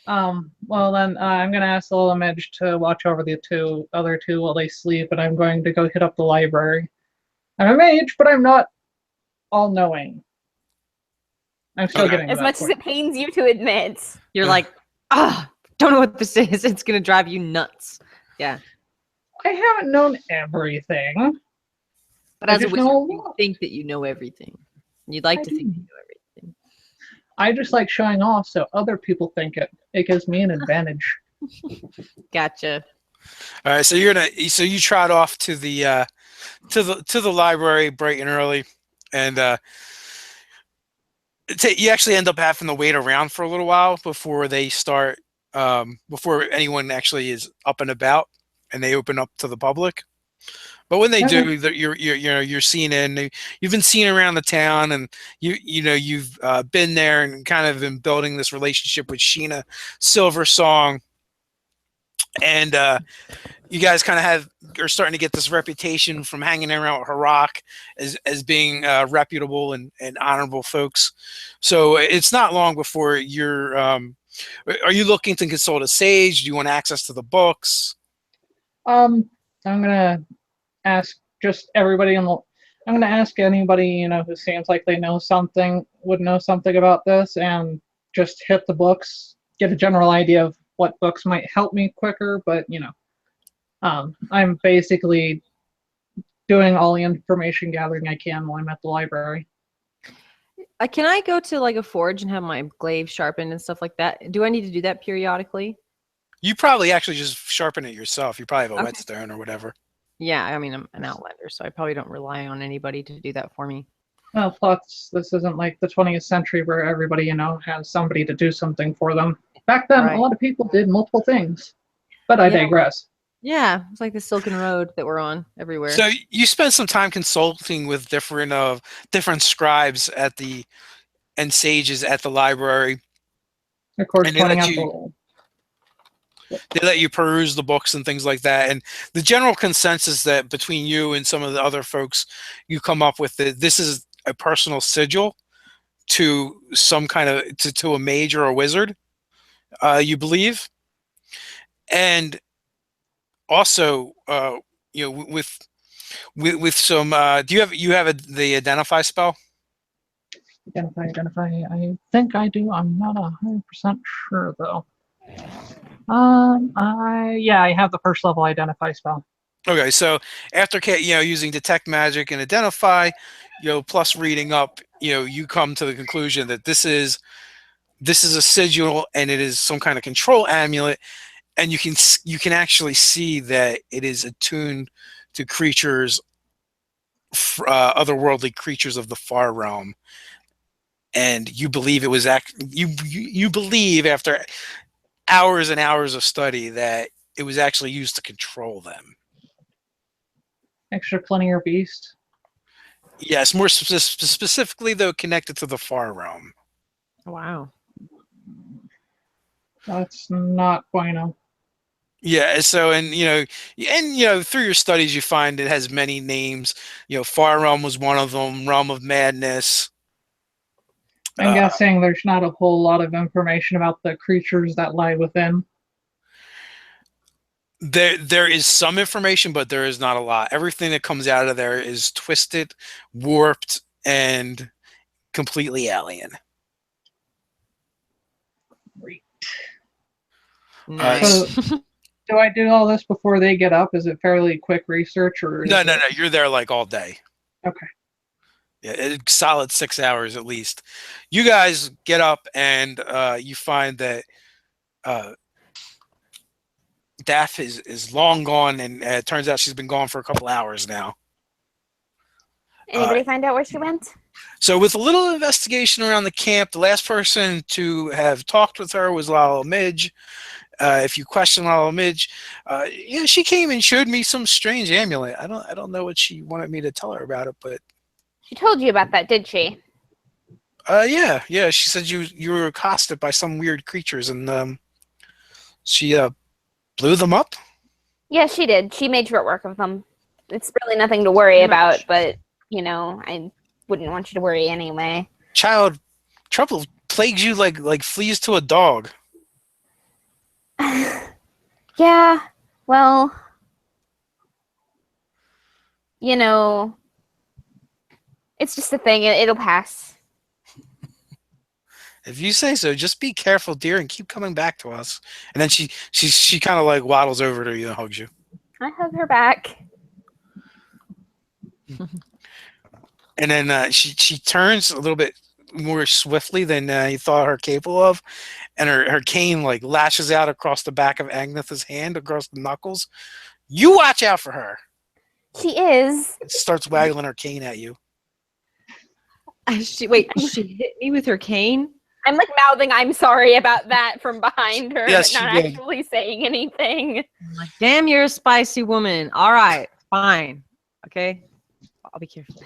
Well then, I'm gonna ask the little mage to watch over the other two while they sleep, and I'm going to go hit up the library. I'm a mage, but I'm not all-knowing. I'm still Okay. getting to As that much as point. it pains you to admit. You're like, don't know what this is. It's gonna drive you nuts. Yeah. I haven't known everything. But I as a just wizard, know a you lot. think that you know everything. You'd like I to think do. you know everything. I just like showing off so other people think it. It gives me an advantage. Gotcha. All right, so you trot off to the library bright and early, and you actually end up having to wait around for a little while before they start, before anyone actually is up and about, and they open up to the public. But when they Okay. do, you're seen in. You've been seen around the town, and you've been there and kind of been building this relationship with Sheena Silversong, and you guys kind of are starting to get this reputation from hanging around with Harak as being reputable and honorable folks. So it's not long before you're. Are you looking to consult a sage? Do you want access to the books? I'm gonna ask just everybody in the. I'm gonna ask anybody who seems like they know something, would know something about this, and just hit the books, get a general idea of what books might help me quicker. But I'm basically doing all the information gathering I can while I'm at the library. Can I go to like a forge and have my glaive sharpened and stuff like that? Do I need to do that periodically? You probably actually just sharpen it yourself. You probably have a Okay. whetstone or whatever. Yeah, I mean, I'm an outlander, so I probably don't rely on anybody to do that for me. Well, plus this isn't like the 20th century where everybody has somebody to do something for them. Back then, Right. a lot of people did multiple things. But I Yeah. digress. Yeah, it's like the Silken Road that we're on everywhere. So you spend some time consulting with different scribes and sages at the library, Of course, and pointing out the they let you peruse the books and things like that. And the general consensus that between you and some of the other folks, you come up with that this is a personal sigil to some kind of to a mage or a wizard, you believe, and also with some. Do you have the identify spell? identify. I think I do. I'm not 100% sure though. I have the first level identify spell. Okay, so after using detect magic and identify, plus reading up, you come to the conclusion that this is a sigil and it is some kind of control amulet, and you can actually see that it is attuned to creatures, otherworldly creatures of the far realm, and you believe it was you believe after hours and hours of study that it was actually used to control them. Extra linear beast. Yes, more specifically though, connected to the far realm. Wow. That's not bueno. Yeah, so and through your studies you find it has many names. Far realm was one of them. Realm of madness. I'm guessing there's not a whole lot of information about the creatures that lie within. There is some information, but there is not a lot. Everything that comes out of there is twisted, warped, and completely alien. Great. Nice. So, do I do all this before they get up? Is it fairly quick research, or No. You're there like all day. Okay. Yeah, solid 6 hours at least. You guys get up and you find that Daff is long gone, and it turns out she's been gone for a couple hours now. Anybody find out where she went? So with a little investigation around the camp, the last person to have talked with her was Lala Midge. If you question Lala Midge, she came and showed me some strange amulet. I don't know what she wanted me to tell her about it, but She told you about that, did she? yeah. She said you were accosted by some weird creatures, and she blew them up. Yeah, she did. She made short work of them. It's really nothing to worry Pretty about, much. but, I wouldn't want you to worry anyway. Child, trouble plagues you like fleas to a dog. Yeah, well, it's just a thing. It'll pass. If you say so, just be careful, dear, and keep coming back to us. And then she kind of like waddles over to you and hugs you. I hug her back. And then she turns a little bit more swiftly than you thought her capable of, and her cane like lashes out across the back of Agnetha's hand, across the knuckles. You watch out for her. She is. Starts waggling her cane at you. She hit me with her cane? I'm like mouthing I'm sorry about that from behind her, Yes, but not she did. actually saying anything. I'm like, damn, you're a spicy woman. All right, fine. Okay, I'll be careful.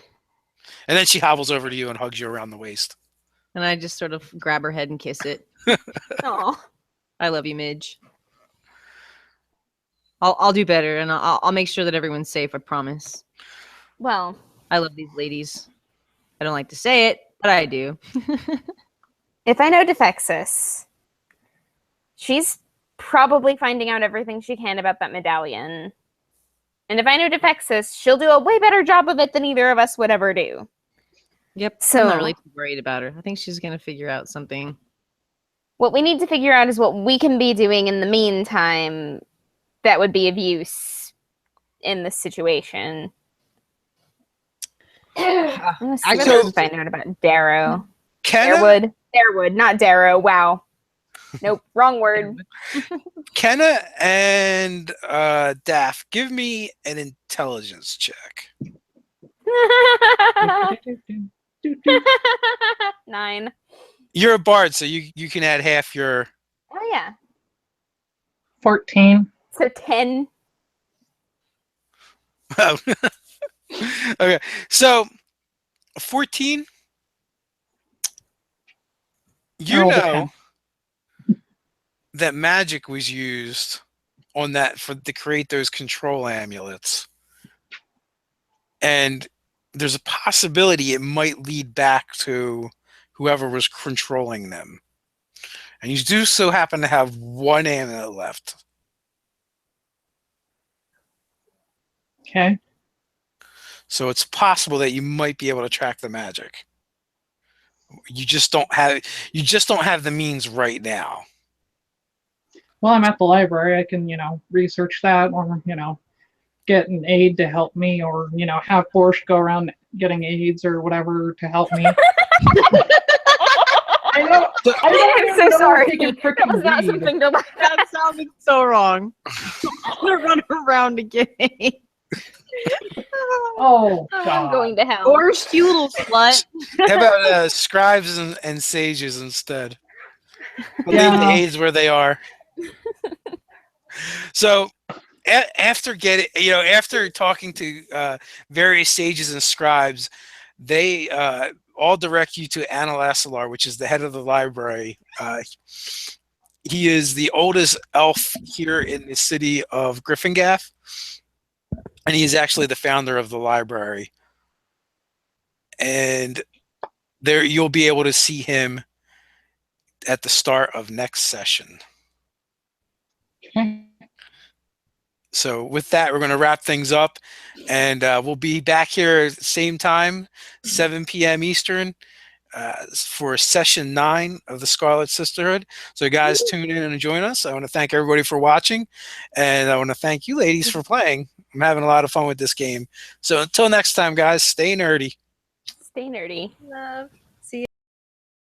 And then she hobbles over to you and hugs you around the waist. And I just sort of grab her head and kiss it. Oh, I love you, Midge. I'll do better, and I'll make sure that everyone's safe. I promise. well, I love these ladies. I don't like to say it, but I do. if I know Defexis, she's probably finding out everything she can about that medallion. And if I know Defexis, she'll do a way better job of it than either of us would ever do. Yep. So I'm not really too worried about her. I think she's gonna figure out something. what we need to figure out is what we can be doing in the meantime that would be of use in this situation. I'm gonna see what else I know about Darrow. Darwood, not Darrow. Wow. Nope, wrong word. Kenna and Daff, give me an intelligence check. 9. You're a bard, so you can add half your. Oh yeah. 14. So 10. Okay, so 14. You Roll the know that magic was used on that to create those control amulets, and there's a possibility it might lead back to whoever was controlling them. And you do so happen to have one amulet left. Okay. So it's possible that you might be able to track the magic. You just don't have the means right now. Well, I'm at the library. I can, research that, or, get an aide to help me, or, have Borscht go around getting aides or whatever to help me. I I'm so sorry. That was not read. something to laugh at. That sounded so wrong. I'm gonna run around again. Oh, I'm God. going to hell. Borscht, you little slut. How about scribes and sages instead? We'll Yeah. leave the aides where they are. So after talking to various sages and scribes, they all direct you to Analasalar, which is the head of the library. He is the oldest elf here in the city of Gryphongaffe, and he is actually the founder of the library. And there you'll be able to see him at the start of next session. Okay. So with that, we're going to wrap things up, and we'll be back here at the same time, 7 p.m. Eastern, for session 9 of the Scarlet Sisterhood. So guys, tune in and join us. I want to thank everybody for watching, and I want to thank you ladies for playing. I'm having a lot of fun with this game. So until next time, guys, stay nerdy. Stay nerdy. Love.